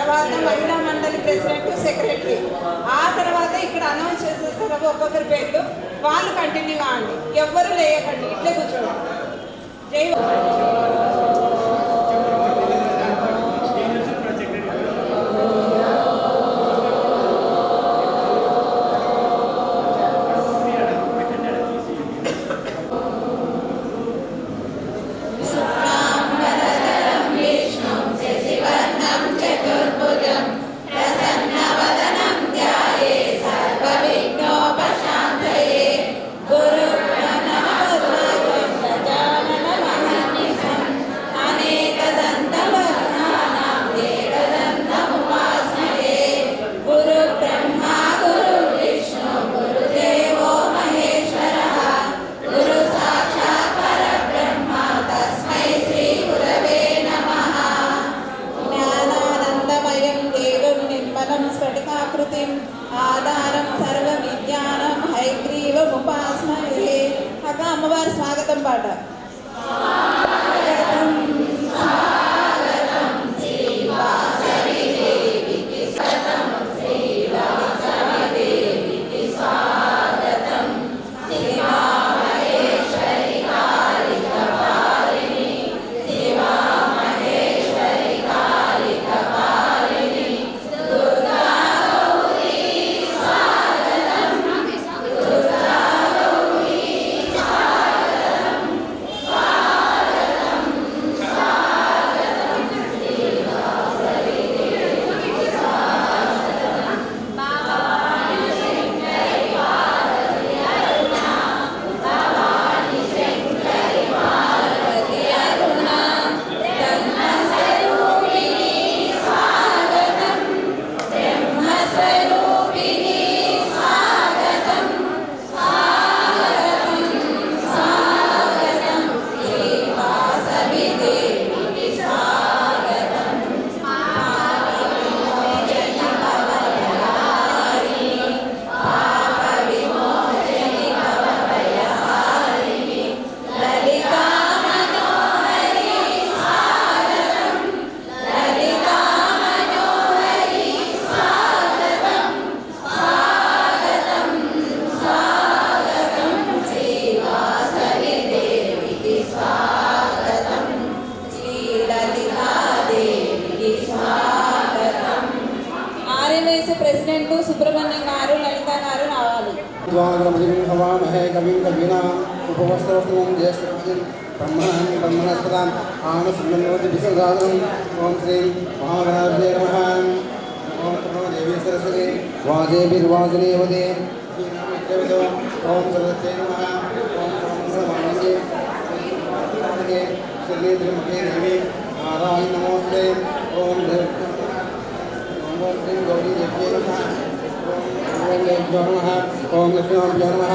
తర్వాత మహిళా మండలి ప్రెసిడెంట్, సెక్రటరీ. ఆ తర్వాత ఇక్కడ అనౌన్స్ చేసేస్తారు ఒక్కొక్కరి పేర్లు. వాళ్ళు కంటిన్యూ కావండి, ఎవ్వరు లేయకండి, ఇట్లే కూర్చోండి. జై స్ఫటికాకృతిం ఆధారం సర్వ విజ్ఞానం హైగ్రీవముపాస్మహే. అక్క అమ్మవారి స్వాగతం పాట. ప్రెసిడెంట్ సుబ్రహ్మణ్యం గారు, లలిత గారు రావాలి. హవామహే కవిం కవీనా ఉపవస్త్రవస్త్రం జ్యేష్ఠం బ్రహ్మణస్పదాం ఆనసుమన్వతి విసదానం. ఓం శ్రీ మహాగణాధిపతయే నమః. ఓం దేవీ సరస్వతి వాజేభిర్వాజనేవదే. ఓం సరస్వతే నమః. ఓం సర్వమంగళమాంగళ్యే శరణ్యే దేవి నారాయణ నమోస్తే. ఓం శ్రీ గౌరీ దేవ్యే నమః. ఓం దేవ్యో నమః. ఓం లక్ష్మీభ్యో నమః.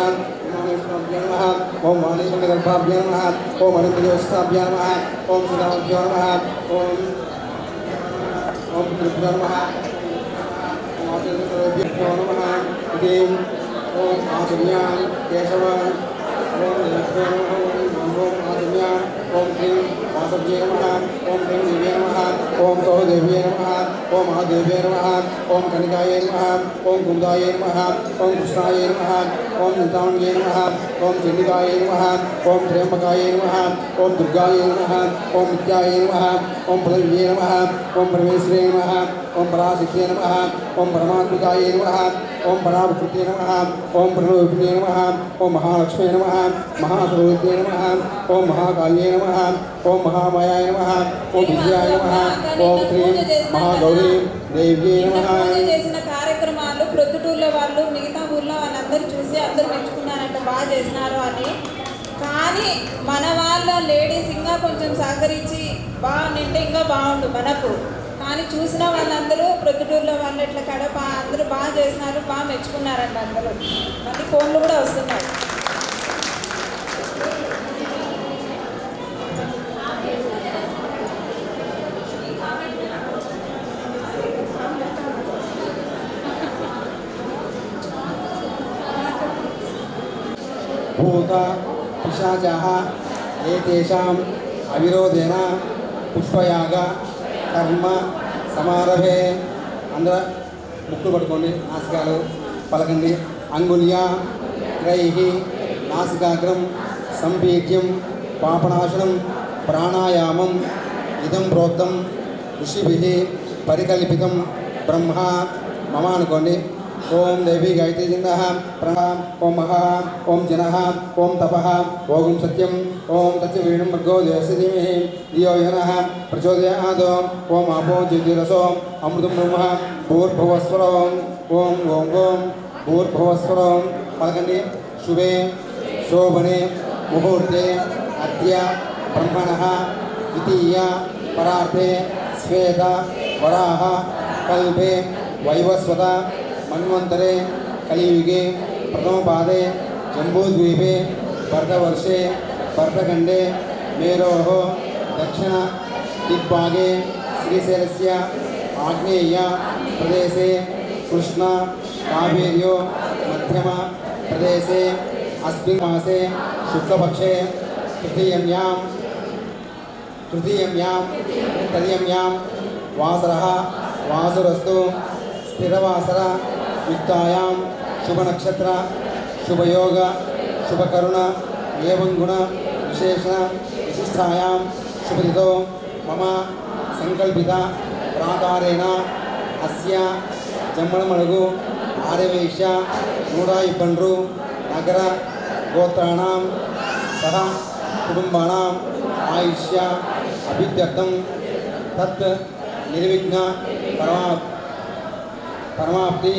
ఓం వాణీగర్భాభ్యో నమః. ఓం అనంతయోస్తాభ్యో నమః. ఓం సుధాభ్యో నమః. ఓం పితృభ్యో నమః. ఓం ఆచార్యభ్యో నమః. ఓం ఆచర్యాం కేశవాన్. ఓం దేవ్యో నమః. ఓం ఆచర్యాం. ఓం శ్రీ వాసవ్యే నమః. ఓం శ్రీ దేవ్యే నమః. ఓం సహదేవ్యే నమః. ఓం మహాదేవ్యే నమః. ఓం కనికాయే నమః. ఓం కుందాయే నమః. ఓం కృష్ణాయే నమః. ఓం చింతామణ్యే నమః. ఓం చండికాయే నమః. ఓం త్ర్యంబకాయే నమః. ఓం దుర్గాయే నమః. ఓం నిత్యాయే నమః. ఓం పరమేశ్వరే నమః. ఓం పరమేశ్వరే నమః. ఓం పరాశక్తే నమః. ఓం పరమాత్మికాయే నమః. ఓం పరాభృతే నమః. ఓం ప్రణవవినే నమః. ఓం మహాలక్ష్మే నమః. మహాసరస్వతే నమః. ఓం మహాకాళ్యే నమః. ఓం మహామాయాయ నమః. ఓం విద్యాయ నమః. ఓం శ్రీ మహాగౌరీ దేవ్యే నమః. చేసిన కార్యక్రమాలు ప్రొద్దుటూరులో వాళ్ళు, మిగతా ఊర్లో వాళ్ళందరూ చూసి అందరూ మెచ్చుకున్నారంట, బాగా చేసినారు అని. కానీ మన వాళ్ళ లేడీస్ ఇంకా కొంచెం సహకరించి బాగుంటే ఇంకా బాగుండు మనకు. కానీ చూసిన వాళ్ళందరూ ప్రొద్దుటూరులో వాళ్ళు ఇట్లా కడప అందరూ బాగా చేసినారు, బాగా మెచ్చుకున్నారంట అందరూ. మళ్ళీ ఫోన్లు కూడా వస్తున్నాయి. భూత పిశాచాః ఏతేషాం అవిరోధేన పుష్పయాగ కర్మ సమారభే అందరూ ముక్కులు పట్టుకోండి, నాసికాలు పలకండి. అంగుల్య గ్రైహి నాసికాగ్రం సంపీడ్యం పాపనాశనం ప్రాణాయామం ఇదం ప్రోక్తం ఋషిభిః పరికల్పితం బ్రహ్మ మమ అనుకోండి. ఓం దేవి గాయత్రీ జిందః ప్రణా ఓం మహా ఓం జనః ఓం తపః ఓం సత్యం ఓం తత్య వీణం భర్గో దేవస్య ధీమహి ధియో యో నః ప్రచోదయాత్. ఓం ఆపో జ్యోతిరసో అమృతం బ్రహ్మ భూర్భువస్వరం. ఓం ఓం ఓం భూర్భువస్వరం పలకండి. శుభే శోభనే ముహూర్తే అద్య బ్రహ్మణః ద్వితీయ పరార్థే శ్వేత వరాహ కల్పే వైవస్వత మన్వంతరే కలియుగే ప్రథమపాదే జంబూద్వీపే భరతవర్షే భరతఖండే మేరోః దక్షిణ దిగ్భాగే శ్రీశైలస్య ఆగ్నేయ ప్రదేశే కృష్ణ కావేర్యో మధ్యమ ప్రదేశే అస్మిన్ మాసే శుక్లపక్షే తృతీయమ్యాం వాసరః వాసురస్తు స్థిరవాసర యుక్తాయాం శుభనక్షత్ర శుభయోగ శుభకరుణ ఏవం గుణ విశేషణ విశిష్టాయాం శుభదితో మమ సంకల్పిత ప్రాకారేణ అస్య జమ్మలమడుగు ఆర్యవైశ్య 120 నగర గోత్రాణం సహ కుటుంబానాం ఆయుష్య అభివృద్ధ్యర్థం తత్ నిర్విఘ్న పరమాప్తి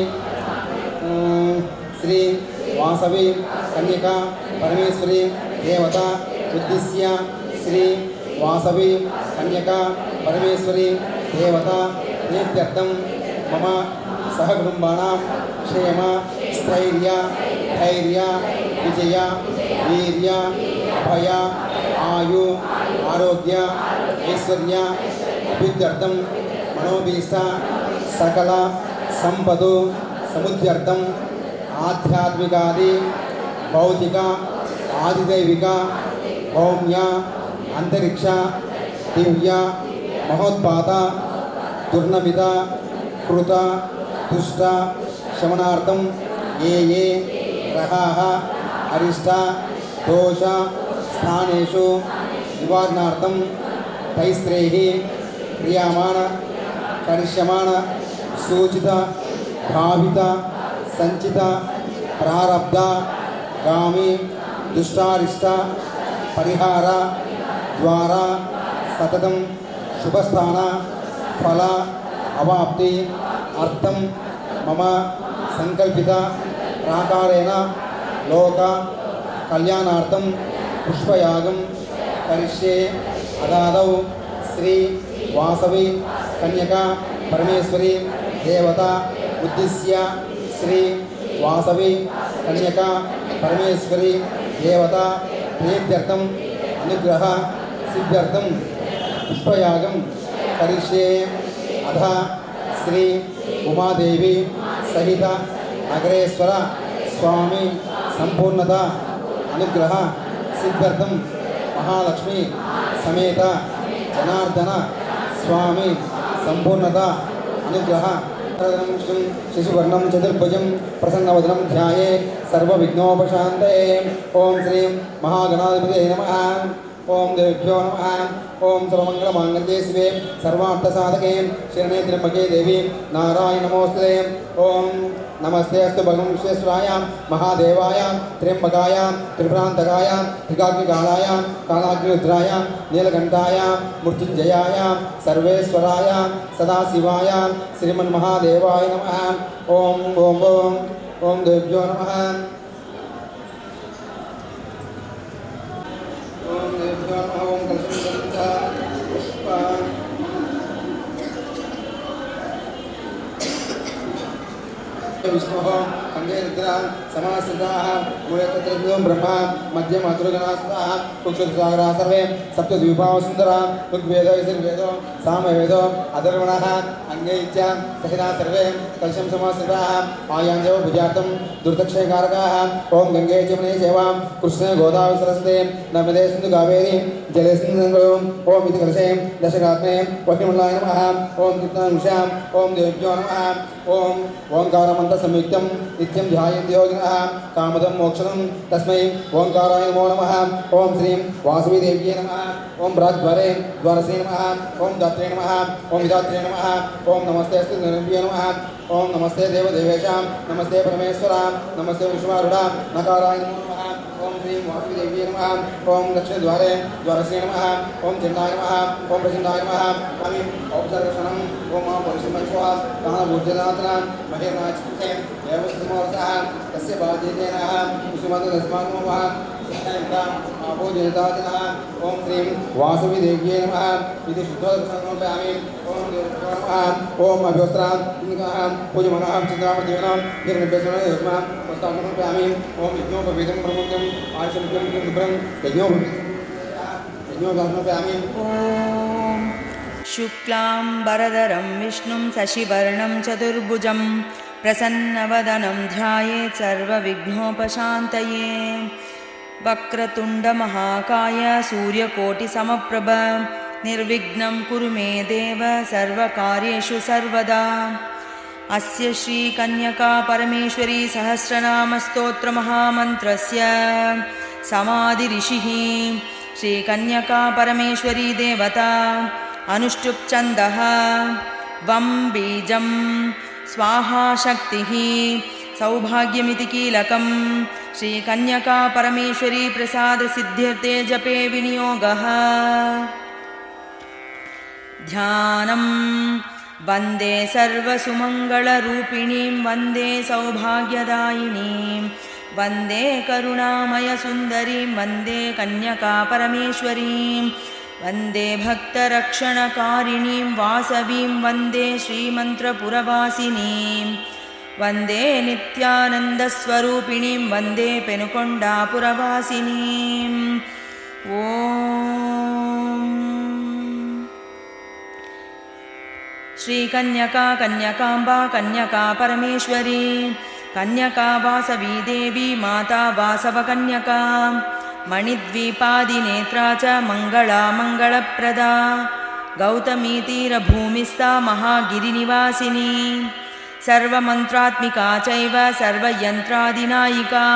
శ్రీ వాసవి కన్యకా పరమేశ్వరి దేవత ఉద్దిశ్య శ్రీ వాసవి కన్యకా పరమేశ్వరి దేవత ప్రీత్యర్థం మమ సహకుటుంబానాం క్షేమ స్థైర్య ధైర్య విజయ వీర్య అభయ ఆయు ఆరోగ్య ఐశ్వర్య అభివృద్ధ్యర్థం మనోభీష్ట సకల సంపద సముద్ధ్యర్థం ఆధ్యాత్మికాది భౌతిక ఆదిదైవిక భౌమ్య అంతరిక్ష దివ్య మహోత్పాత దుర్నమిత కృత దుష్ట శమనార్థం ఏ గ్రహాः అరిష్ట దోష స్థానేషు నివారణార్థం తైశ్రేః క్రియామాణ కరిష్యమాణ సూచిత భావిత సంచిత ప్రారబ్ధ గామి దుష్టారిష్ట పరిహార ద్వారా సతతం శుభస్థాన ఫల అవాప్తి అర్థం మమ సంకల్పిత ప్రాకారేణ లోక కళ్యాణార్థం పుష్పయాగం కరిష్యే. అదాదౌ శ్రీ వాసవి కన్యకా పరమేశ్వరి దేవత ఉద్దిశ్య శ్రీ వాసవి కన్యకా పరమేశ్వరి దేవత ప్రీత్యర్థం అనుగ్రహ సిద్ధ్యర్థం పుష్పయాగం కరిష్యే. అధ శ్రీ ఉమాదేవి సహిత నగరేశ్వర స్వామి సంపూర్ణత అనుగ్రహ సిద్ధ్యర్థం మహాలక్ష్మి సమేత జనార్దన స్వామి సంపూర్ణత అనుగ్రహ శిశువర్ణం చతుర్భుజం ప్రసన్నవదనం ధ్యాయే సర్వవిఘ్నోపశాంతయే. ఓం శ్రీం మహాగణాధిపతయే నమః. ఓం దేవ్యో నమః. ఓం సర్వమంగళమాంగళ్యే శివే సర్వార్థసాధకే శరణే త్ర్యంబకే దేవి నారాయణ నమోస్తుతే. ఓం నమస్తే అస్తు భగవం విశ్వేశ్వరాయ మహాదేవాయ త్ర్యంబకాయ త్రిపురాంతకాయ త్రికాగ్నికాలాయ కాలాగ్నిరుద్రాయ నీలకంఠాయ మృత్యుంజయాయ సర్వేశ్వరాయ సదాశివాయ శ్రీమన్మహాదేవాయ నమః. ఓం ఓం ఓం ఓం దేవ్యో నమః. ఓం దేవ్యో నమః. ఓం పుష్ప विष्णुः खण्डे रुद्र समाश्रिताः मूले तत्र ब्रह्मा मध्ये मातृगणास्ताः कुक्षुसागराः सर्वे सप्तद्वीपाः सुन्दरा ऋग्वेदो यजुर्वेदो सामवेदो अथर्वणः अन्ये च सहिताः सर्वे कलशं समाश्रिताः आयान्देव भुजार्थं दुर्दक्षिणकारकाः ओम गंगे जमुने सेवा कृष्णे गोदावरी सरस्वती नर्मदे सिंधु कावेरी जले सिंधु ओम इति कलशे दशकात्मे वह्निमण्डलाय नमः ओम कृष्णानुषाम् ओम देव्यो नमः ओम ओंकारमन्त्र संयुक्तं नित्यं ध्यायन्ति योगिनः कामदं मोक्षदं तस्मै ओंकाराय नमो नमः ओम श्रीं वासवी देव्यै नमः ओम बृहद्वारे द्वारसे नमः ओम दात्रे नमः ओम विधात्रे नमः ओम नमस्ते अस्तु देव्यै नमः ओम नमस्ते देवदेवेशां नमस्ते परमेश्वरां नमस्ते विश्वारूढां नकाराय नमो नमः ओम श्रीं वासवी देव्यै नमः ओम दक्षिणद्वारे द्वारसे नमः ओम चण्डाय नमः ओम प्रचण्डाय नमः स्वामी औपचारिकदर्शनम् ओम परिश्रमस्वः कामभूर्जनाथनां महेर्नाचिते देवस्तमोरसः तस्य बाध्यतेनः कुसुमतदस्मान्मोहः आपोजयताजनः ओम श्रीं वासवी देव्यै नमः इति शुद्धोदर्शनमपयामि ओम देवो नमः ओम अभ्योस्त्रां इन्द्रः पूजमनः चित्रामदेवनां निर्निर्देशनः प्रस्तावमपयामि ओम यज्ञोपवीतं प्रमुखम् आयुषमुखं शुभ्रं यज्ञोपवीतमपयामि ओम शुक्लांबरधरं विष्णुं शशिवर्णं चतुर्भुजं प्रसन्नवदनं ध्यायेत् सर्वविघ्नोपशान्तये वक्रतुण्डमहाकाय सूर्यकोटिसमप्रभ निर्विघ्नं कुरु मे देव सर्वकार्येषु सर्वदा। अस्य श्रीकन्यका परमेश्वरी सहस्रनामस्तोत्रमहामन्त्रस्य समाधिऋषिः श्रीकन्यका परमेश्वरी देवता अनुष्टुप् छन्दः वं बीजं स्वाहा शक्तिः सौभाग्यमिति कीलकं श्रीकन्यका परमेश्वरी प्रसादसिद्ध्यर्थे जपे विनियोगः। ध्यानं वन्दे सर्वसुमङ्गलरूपिणीं वन्दे सौभाग्यदायिनीं वन्दे करुणामयसुन्दरीं वन्दे कन्यका परमेश्वरीं वन्दे भक्तरक्षणकारिणीं वासवीं वन्दे श्रीमन्त्रपुरवासिनीं वन्दे नित्यानन्दस्वरूपिणीं वन्दे पेनुकोण्डापुरवासिनीं। ॐ श्रीकन्यका कन्यकाम्बा कन्यका परमेश्वरी कन्यका वासवी देवी माता वासवकन्यका मणिद्वीपादिनेत्रा च मङ्गला मङ्गलप्रदा गौतमीतीरभूमिस्था महागिरिनिवासिनी सर्वमन्त्रात्मिका चैव सर्वयन्त्रादिनायिका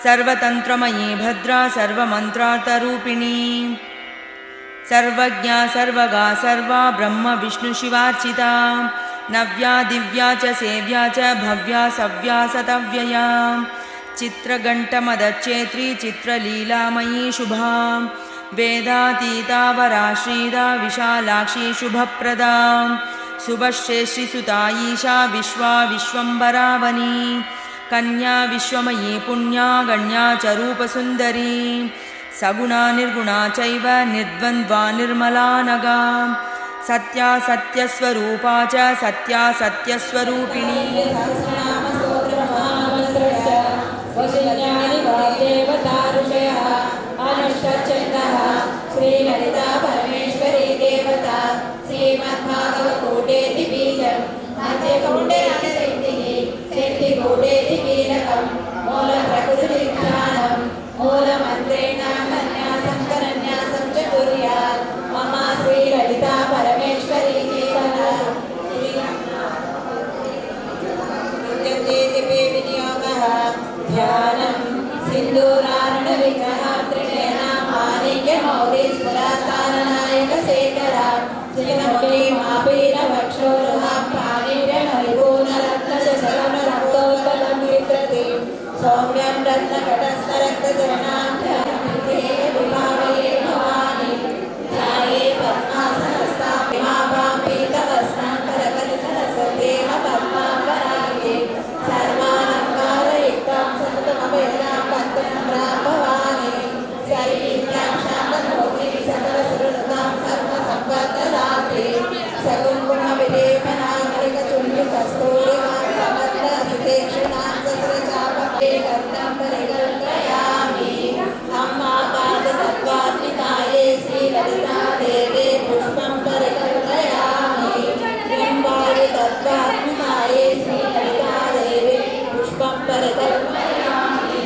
सर्वतन्त्रमयी भद्रा सर्वमन्त्रार्थरूपिणी सर्वज्ञा सर्वगा सर्वा ब्रह्म विष्णुशिवार्चिता नव्या दिव्या च सेव्या च भव्या सव्या सतव्यया चित्रघण्टमदच्छेत्री चित्रलीलामयी शुभा वेदातीता वराश्रीदा विशालाक्षी शुभप्रदा शुभश्रेष्ठिसुता ईशा विश्वा विश्वम्भरावनी कन्या विश्वमयी पुण्या गण्या च रूपसुन्दरी सगुणा निर्गुणा चैव निर्द्वन्द्वा निर्मला नगा सत्या सत्यस्वरूपा च सत्या सत्यस्वरूपिणी श्रीललिता परमेश्वरी देवता श्रीमद्भागवतकोटेति बीजं मध्यकोटेति शक्तिकोटेति कीलकं मूलप्रकृतिविज्ञानं मूलमन्त्रेण कन्यासं करन्यासं च कुर्यात् मम श्रीललिता परमेश्वरी देवता विनियोगः ध्यानं सिन्दूरारुणविग्रहं त्रिणयनां माणिक्यमौलिस्फुरतारनायकशेखरा चिनमुखीमापीनवक्षोरुहां पाणिभ्यमरिपूर्णरत्नजशरणरक्तोत्पलं विकृतिं सौम्यं रत्नकटस्थरक्तचरणां विभावये भवानी ध्याये पद्मासनस्तां विमाभां पीतवस्त्रां करकलितरसदेव पद्माम्बराङ्गे सर्वालङ्कारयुक्तां सततमभयदां पद्मं भवानी सर्वीभ्यां शान्तमूर्तिं सकलसुहृदां सर्वसम्पत्तदात्रीं सकुङ्कुमविलेपनामलिकचुण्डिकस्तूरिकां समग्रसिते परिकल्पयामि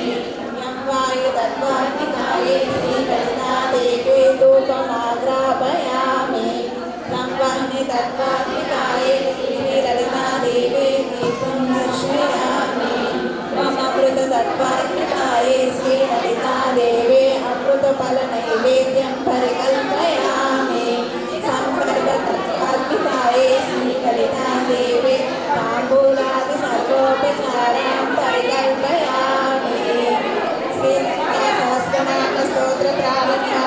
यं वायुतत्त्वात्मिकायै श्रीललितादेवी धूपमाग्रापयामि तं वह्नितत्त्वात्मिकायै श्रीललितादेवी दीपं दर्शयामि मम अमृततत्त्वात्मिकायै श्रीललितादेवी अमृतफलनैवेद्यं परिकल्पयामि संसर्गतत्त्वात्मिकायै श्रीललितादेवी ताम्बूलादि सर्वोपचारां परिकल्पयामि श्रीललितासहस्रनामस्तोत्रप्रारम्भः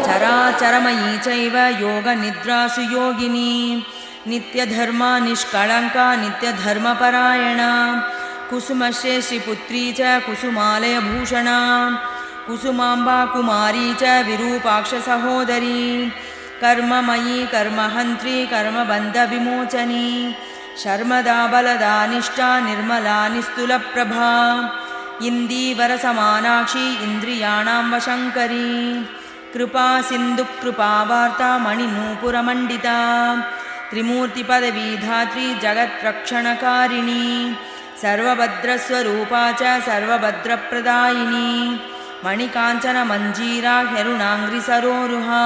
चराचरमयी चैव योगनिद्रासु योगिनी नित्यधर्मा निष्कळङ्का नित्यधर्मपरायणा कुसुमश्रेष्ठिपुत्री च कुसुमालयभूषणा कुसुमाम्बा कुमारी च विरूपाक्षसहोदरी कर्ममयी कर्महन्त्री कर्मबन्धविमोचनी शर्मदा बलदा निष्ठा निर्मला निस्तुलप्रभा इन्दीवरसमानाक्षी इन्द्रियाणां वशङ्करी कृपा सिन्धुकृपावार्ता मणिनूपुरमण्डिता त्रिमूर्तिपदवीधात्री जगत्रक्षणकारिणी सर्वभद्रस्वरूपा च सर्वभद्रप्रदायिनी मणिकाञ्चनमञ्जीरा ह्यरुणाङ्घ्रिसरोरुहा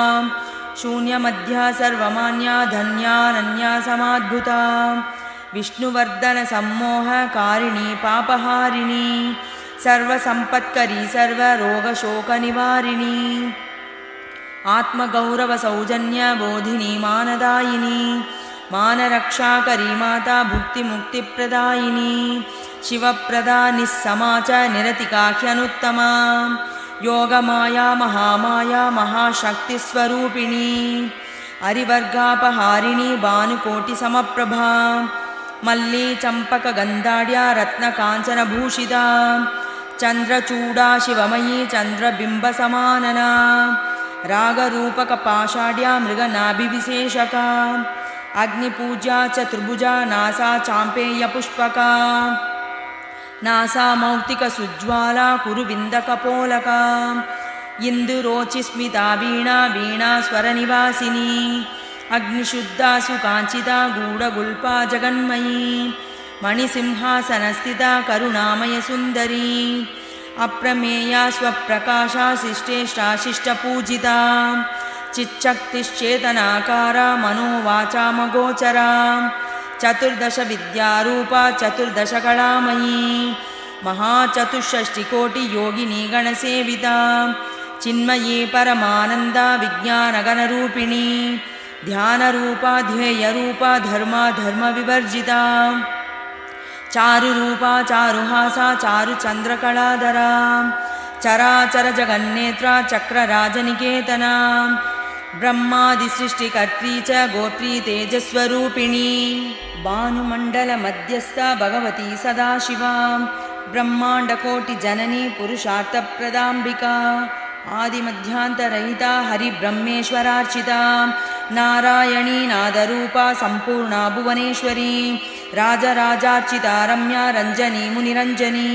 शून्यमध्या सर्वमान्या धन्यानन्या समाद्भुता विष्णुवर्धनसम्मोहकारिणी पापहारिणी सर्वसम्पत्करी सर्वरोगशोकनिवारिणी आत्मगौरवसौजन्यबोधिनी मानदायिनी मानरक्षाकरी माता भुक्तिमुक्तिप्रदायिनी शिवप्रदा निस्समा च निरतिका ह्यनुत्तमा योगमाया महामाया महाशक्तिस्वरूपिणी हरिवर्गापहारिणी भानुकोटिसमप्रभा मल्ली चम्पकगन्धाढ्या रत्नकाञ्चनभूषिता चन्द्रचूडा शिवमयी चन्द्रबिम्बसमानना रागरूपकपाषाढ्या मृगनाभिविशेषका अग्निपूजा चतुर्भुजा नासा चाम्पेयपुष्पका नासा मौक्तिकसुज्ज्वाला कुरुविन्दकपोलका इन्दुरोचिस्मिता वीणा वीणास्वरनिवासिनी अग्निशुद्धा सुकाञ्चिता गूढगुल्पा जगन्मयी मणिसिंहासनस्थिता करुणामयसुन्दरी अप्रमेया स्वप्रकाशा शिष्टेष्टाशिष्टपूजिता चिच्शक्तिश्चेतनाकारा मनोवाचामगोचरा चतुर्दशविद्यारूपा चतुर्दशकलामयी महाचतुष्षष्टिकोटियोगिनी गणसेविता चिन्मयी परमानन्दा विज्ञानगणरूपिणी ध्यानरूपा ध्येयरूपा धर्मा धर्मविवर्जिता चारुरूपा चारुहासा चारुचन्द्रकलाधरा चराचरजगन्नेत्रा चक्रराजनिकेतना ब्रह्मादिसृष्टिकर्त्री च गोत्री तेजस्वरूपिणी भानुमण्डलमध्यस्था भगवती सदाशिवा ब्रह्माण्डकोटिजननी पुरुषार्थप्रदाम्बिका आदिमध्यान्तरहिता हरिब्रह्मेश्वरार्चिता नारायणी नादरूपा सम्पूर्णा भुवनेश्वरी राजराजार्चिता रम्या रञ्जनी मुनिरञ्जनी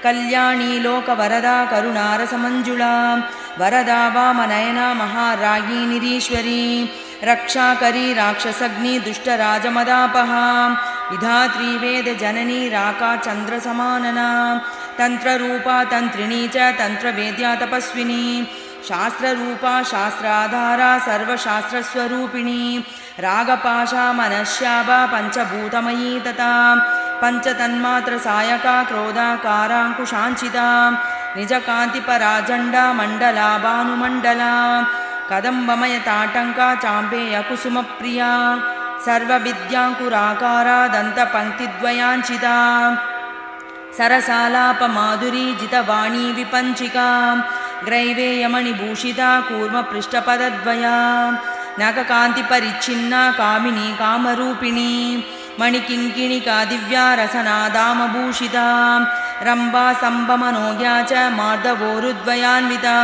कल्याणी लोकवरदा करुणारसमञ्जुला वरदा वामनयना महारागी निरीश्वरी रक्षाकरी राक्षसग्नि दुष्टराजमदापहा विधात्री वेदजननी राका चन्द्रसमानना तन्त्ररूपा तन्त्रिणी च तन्त्रवेद्या तपस्विनी शास्त्ररूपा शास्त्राधारा सर्वशास्त्रस्वरूपिणी रागपाशा मनश्याभा पञ्चभूतमयी तथा पञ्चतन्मात्रसायका क्रोधाकाराङ्कुशाञ्चिता निजकान्तिपरा जण्डा मण्डला भानुमण्डला कदम्बमयताटङ्का चाम्पेयकुसुमप्रिया सर्वविद्याङ्कुराकारा दन्तपङ्क्तिद्वयाञ्चिता सरसालापमाधुरी जितवाणी विपञ्चिका ग्रैवेयमणिभूषिता कूर्मपृष्ठपदद्वया नखकान्तिपरिच्छिन्ना कामिनी कामरूपिणी मणिकिङ्किणिका दिव्या रसनादामभूषिता रम्भा सम्भमनोज्ञा च मार्दवोरुद्वयान्विता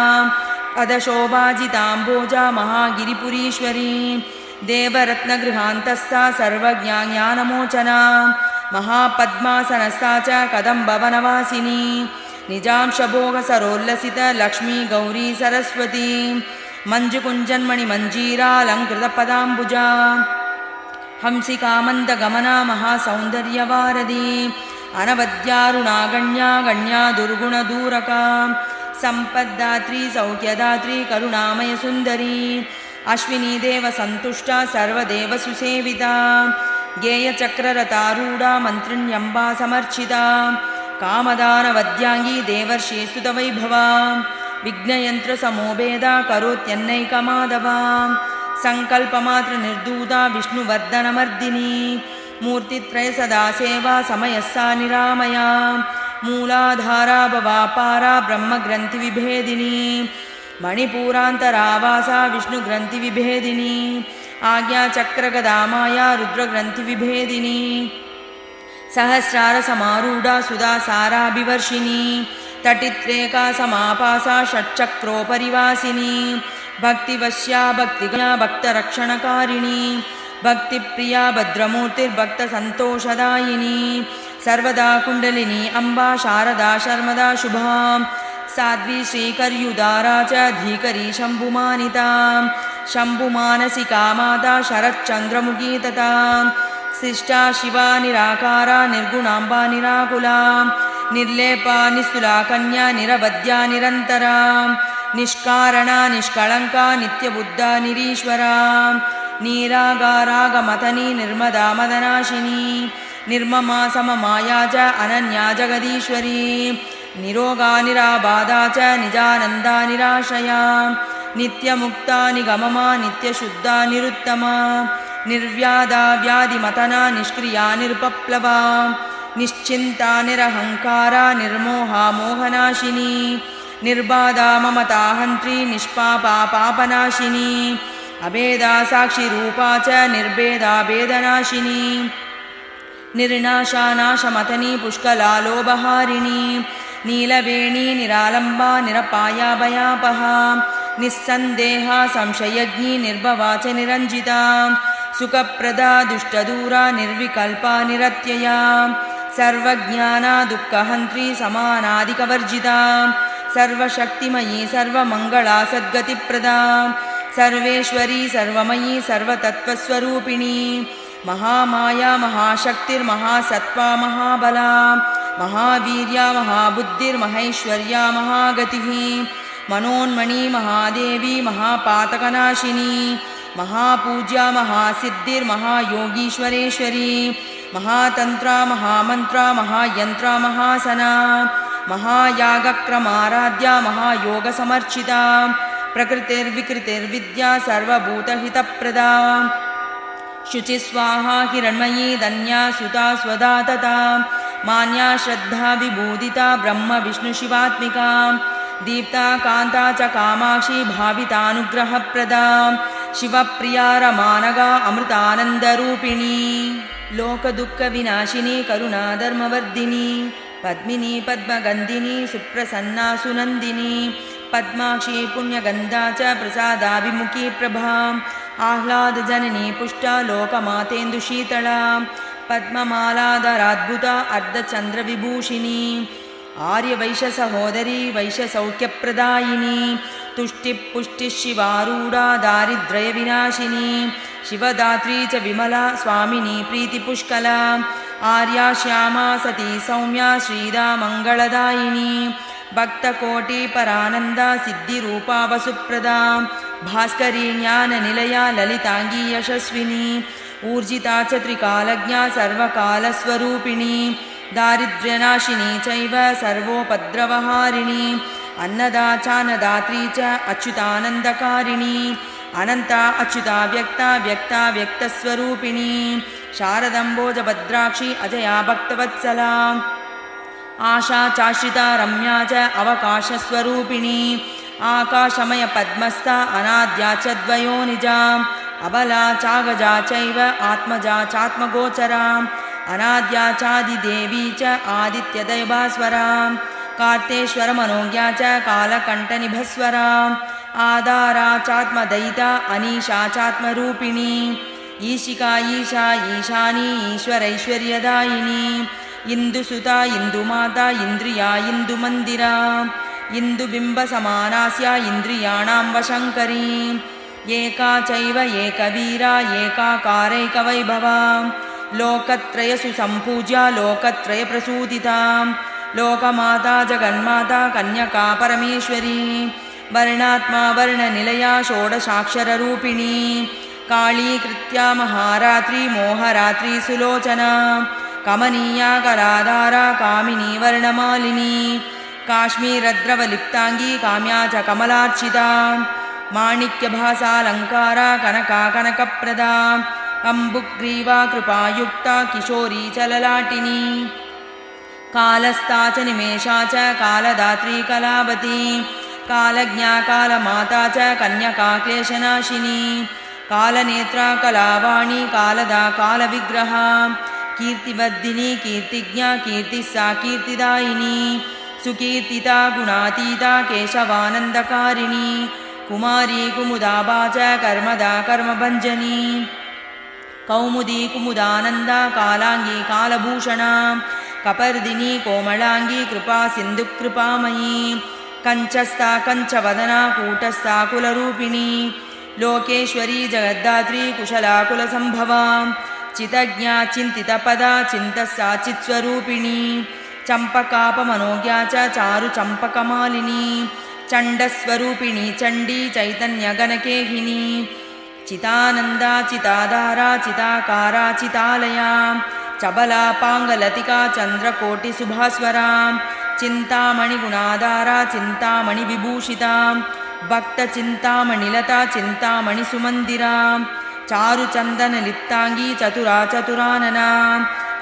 पदशोभाजिताम्बोजा महागिरिपुरीश्वरी देवरत्नगृहान्तस्था सर्वज्ञानमोचना महापद्मासनस्था च कदम्बवनवासिनी निजांशभोगसरोल्लसित लक्ष्मी गौरी सरस्वती मञ्जुकुञ्जन्मणिमञ्जीरालङ्कृतपदाम्बुजा हंसिकामन्दगमना महासौन्दर्यवारदी अनवद्यारुणागण्या गण्या दुर्गुणदूरका सम्पद्दात्री सौख्यदात्री करुणामयसुन्दरी अश्विनी देवसन्तुष्टा सर्वदेवसुसेविता गेयचक्ररथारूढा मन्त्रिण्यम्बा समर्चिता कामदानवद्याङ्गी देवर्षिस्तुतवैभवा विघ्नयन्त्रसमोभेदा करोत्यन्नैकमाधवा सङ्कल्पमात्रनिर्धूता विष्णुवर्धनमर्दिनी मूर्तित्रय सदा सेवा समयः सा निरामया मूलाधारा भवापारा ब्रह्मग्रन्थिविभेदिनी मणिपूरान्तरावासा विष्णुग्रन्थिविभेदिनी आज्ञाचक्रगदामाया रुद्रग्रन्थिविभेदिनी सहस्रारसमारूढा सुधासाराभिवर्षिणी तटित्रेका समापासा षट्चक्रोपरिवासिनी भक्तिवश्या भक्तिज्ञा भक्तरक्षणकारिणी भक्तिप्रिया भद्रमूर्तिर्भक्तसन्तोषदायिनी सर्वदा कुण्डलिनी अम्बा शारदा शर्मदा शुभा साध्वी श्रीकर्युदारा च धीकरी शम्भुमानिता शम्भुमानसिका माता शरच्चन्द्रमुखी तथा शिष्टा शिवा निराकारा निर्गुणाम्बा निराकुला निर्लेपा निस्तुला कन्या निरवद्या निरन्तरा निष्कारणा निष्कळङ्का नित्यबुद्धा निरीश्वरा नीरागारागमथनी निर्मदा मदनाशिनी निर्ममा सममाया च अनन्या जगदीश्वरी निरोगा निराबाधा च निजानन्दा निराश्रया नित्यमुक्ता निगममा नित्यशुद्धा निरुत्तमा निर्व्याधा व्याधिमतना निष्क्रिया निरुपप्लवा निश्चिन्ता निरहङ्कारा निर्मोहा मोहनाशिनी निर्बाधा ममताहन्त्री निष्पापा पापनाशिनी अभेदा साक्षिरूपा च निर्भेदा भेदनाशिनी निर्नाशा नाशमथनी पुष्कला लोभहारिणी नीलवेणी निरालम्बा निरपाया भयापहा निस्सन्देहा संशयज्ञी निर्भवा च निरञ्जिता सुखप्रदा दुष्टदूरा निर्विकल्पा निरत्यया सर्वज्ञाना दुःखहन्त्री समानादिकवर्जिता सर्वशक्तिमयी सर्वमङ्गला सद्गतिप्रदा सर्वेश्वरी सर्वमयी सर्वतत्त्वस्वरूपिणी महामाया महाशक्तिर्महासत्त्वा महाबला महावीर्या महाबुद्धिर्महैश्वर्या महागतिः मनोन्मणि महादेवी महापातकनाशिनी महापूज्या महासिद्धिर्महायोगीश्वरेश्वरी महातन्त्रा महामन्त्रा महायन्त्रा महासना महायागक्रमाराध्या महायोगसमर्चिता प्रकृतिर्विकृतिर्विद्या सर्वभूतहितप्रदा शुचिस्वाहा हिरण्मयी धन्या सुता स्वदा तथा मान्या श्रद्धा विबोधिता ब्रह्म विष्णुशिवात्मिका दीप्ता कान्ता च कामाक्षी भावितानुग्रहप्रदा शिवप्रिया रमानगा अमृतानन्दरूपिणी लोकदुःखविनाशिनी करुणाधर्मवर्धिनी पद्मिनी पद्मगन्धिनी सुप्रसन्ना सुनन्दिनी पद्माक्षी पुण्यगन्धा च प्रसादाभिमुखी प्रभा आह्लादजननी पुष्टा लोकमातेन्दुशीतला पद्ममालाधराद्भुता अर्धचन्द्रविभूषिणी आर्यवैश्यसहोदरी वैश्यसौख्यप्रदायिनी तुष्टिः पुष्टिः शिवारूढा दारिद्र्यविनाशिनी शिवदात्री च विमला स्वामिनी प्रीतिपुष्कला आर्या श्यामा सती सौम्या श्रीदा मङ्गलदायिनी भक्तकोटिपरानन्दा सिद्धिरूपा वसुप्रदा भास्करी ज्ञाननिलया ललिताङ्गी यशस्विनी ऊर्जिता च त्रिकालज्ञा सर्वकालस्वरूपिणी दारिद्र्यनाशिनी चैव सर्वोपद्रवहारिणी अन्नदा चानदात्री च अच्युतानन्दकारिणी अनन्ता अच्युता व्यक्ता व्यक्ता व्यक्तस्वरूपिणी शारदम्बोजभद्राक्षी अजया भक्तवत्सला आशा चाश्रिता रम्या च अवकाशस्वरूपिणी आकाशमय पद्मस्था अनाद्या च द्वयोनिजा अबला चागजा चैव आत्मजा चात्मगोचरा अनाद्या चादिदेवी च आदित्यदैवास्वरा कार्तेश्वरमनोज्ञा च कालकण्ठनिभस्वरा आधारा चात्मदयिता अनीशा चात्मरूपिणी ईशिका ईशा ईशानी ईश्वरैश्वर्यदायिनी इन्दुसुता इन्दुमाता इन्द्रिया इन्दुमन्दिरा इन्दुबिम्बसमानास्या इन्द्रियाणां वशङ्करी एका चैव एकवीरा एकाकारैकवैभवा लोकत्रयसुसम्पूज्या लोकत्रयप्रसूदिता लोकमाता जगन्माता कन्यका परमेश्वरी वर्णात्मा वर्णनिलया षोडशाक्षररूपिणी काली कृत्या महारात्री मोहरात्री सुलोचना कमनीया कलाधारा कामिनी वर्णमालिनी काश्मीरद्रवलिप्ताङ्गी काम्या च कमलार्चिता माणिक्यभासालङ्कारा कनका कनकप्रदा अम्बुग्रीवा कृपायुक्ता किशोरी च ललाटिनी कालस्था च निमेषा च कालदात्री कलावती कालज्ञा कालमाता च कन्यका क्लेशनाशिनी कालनेत्रा कलावाणी कालदा कालविग्रहा कीर्तिवर्धिनी कीर्तिज्ञा कीर्तिः सा कीर्तिदायिनी सुकीर्तिता गुणातीता केशवानन्दकारिणी कुमारी कुमुदाबा च कर्मदा कर्मभञ्जनी कौमुदी कुमुदानन्दा कालाङ्गी कालभूषणा कपर्दिनी कोमलाङ्गी कृपा सिन्धुकृपामयी कञ्चस्था कञ्चवदना कूटस्था कुलरूपिणी लोकेश्वरी जगद्धात्री कुशला कुलसम्भवा चितज्ञा चिन्तितपदा चिन्तस्सा चित्स्वरूपिणी चम्पकापमनोज्ञा च चारुचम्पकमालिनी चण्डस्वरूपिणी चण्डी चैतन्यगणकेहिनी चितानन्दा चिताधारा चिताकारा चितालया चबला पाङ्गलतिका चन्द्रकोटिसुभास्वरा चिन्तामणिगुणाधारा चिन्तामणिविभूषिता भक्तचिन्तामणिलता चिन्तामणिसुमन्दिरा चारुचन्दनलिप्ताङ्गी चतुरा चतुरानना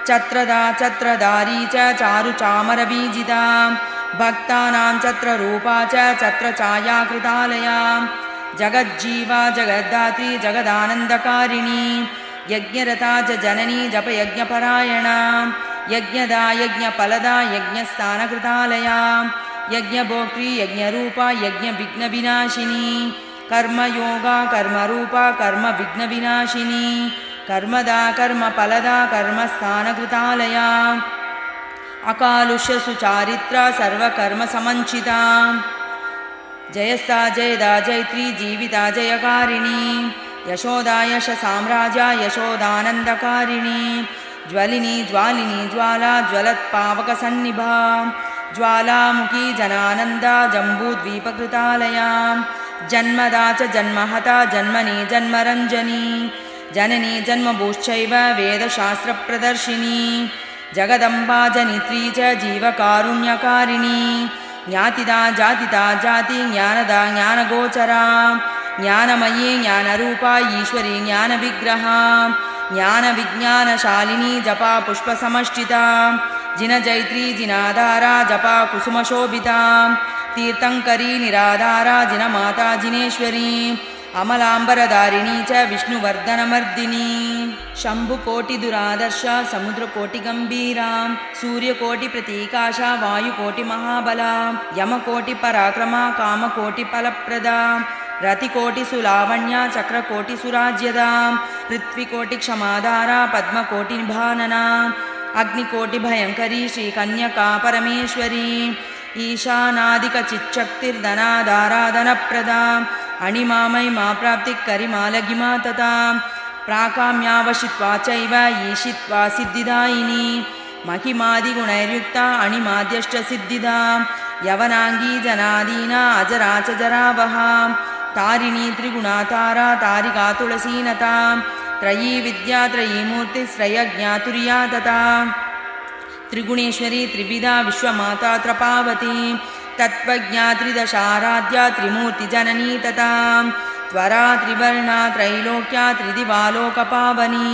छत्रदा छत्रधारी च चारुचामरबीजिता भक्तानां छत्ररूपा च छत्रछायाकृतालया जगज्जीवा जगद्धात्री जगदानन्दकारिणी यज्ञरता च जननी जपयज्ञपरायणा यज्ञदा यज्ञफलदा यज्ञस्थानकृतालया यज्ञभोक्त्री यज्ञरूपा यज्ञविघ्नविनाशिनी कर्मयोगा कर्मरूपा कर्मविघ्नविनाशिनी कर्मदा कर्मफलदा कर्मस्थानकृतालया अकालुष्यसुचारित्रा सर्वकर्मसमञ्चिता जयस्था जयदा जयत्री जीविता जयकारिणी यशोदा यशसाम्राजा यशोदानन्दकारिणी ज्वलिनी ज्वालिनी ज्वाला ज्वलत्पावकसन्निभा ज्वालामुखी जनानन्दा जम्बूद्वीपकृतालया जन्मदा च जन्महता जन्मनि जन्मरञ्जनी जननी जन्मभूश्चैव वेदशास्त्रप्रदर्शिनी जगदम्बा जनित्री च जीवकारुण्यकारिणी ज्ञातिदा जातिता जाति ज्ञानदा ज्ञानगोचरा ज्ञानमयी ज्ञानरूपा ईश्वरी ज्ञानविग्रहा ज्ञानविज्ञानशालिनी जपा पुष्पसमष्टिता जिनजैत्री जिनाधारा जपा कुसुमशोभिता तीर्थङ्करी निराधारा जिनमाता जिनेश्वरी अमलाम्बरधारिणी च विष्णुवर्धनमर्दिनी शम्भुकोटिदुरादर्शा समुद्रकोटिगम्भीरा सूर्यकोटिप्रतीकाशा वायुकोटिमहाबला यमकोटिपराक्रमा कामकोटिफलप्रदा रतिकोटिसुलावण्या चक्रकोटिसुराज्यदा पृथ्वीकोटिक्षमाधारा पद्मकोटिनिभानना अग्निकोटिभयङ्करी श्रीकन्यका परमेश्वरी ईशानादिकचिच्छक्तिर्धनादाराधनप्रदा अणिमामयिमा प्राप्तिकरिमालगिमा तथा प्राकाम्यावशित्वा चैव ईशित्वा सिद्धिदायिनी महिमादिगुणैर्युक्ता अणिमाद्यष्टसिद्धिदा यवनाङ्गी जनादीना अजरा च जरावहा तारिणी त्रिगुणातारा तारिका तुलसीनता त्रयी विद्या त्रयी मूर्तिस्त्रयज्ञा तुर्या तथा त्रिगुणेश्वरी त्रिविधा विश्वमाता त्रपावती तत्त्वज्ञा त्रिदशाराध्या त्रिमूर्तिजननी तथा त्वरा त्रिवर्णा त्रैलोक्या त्रिदिवालोकपावनी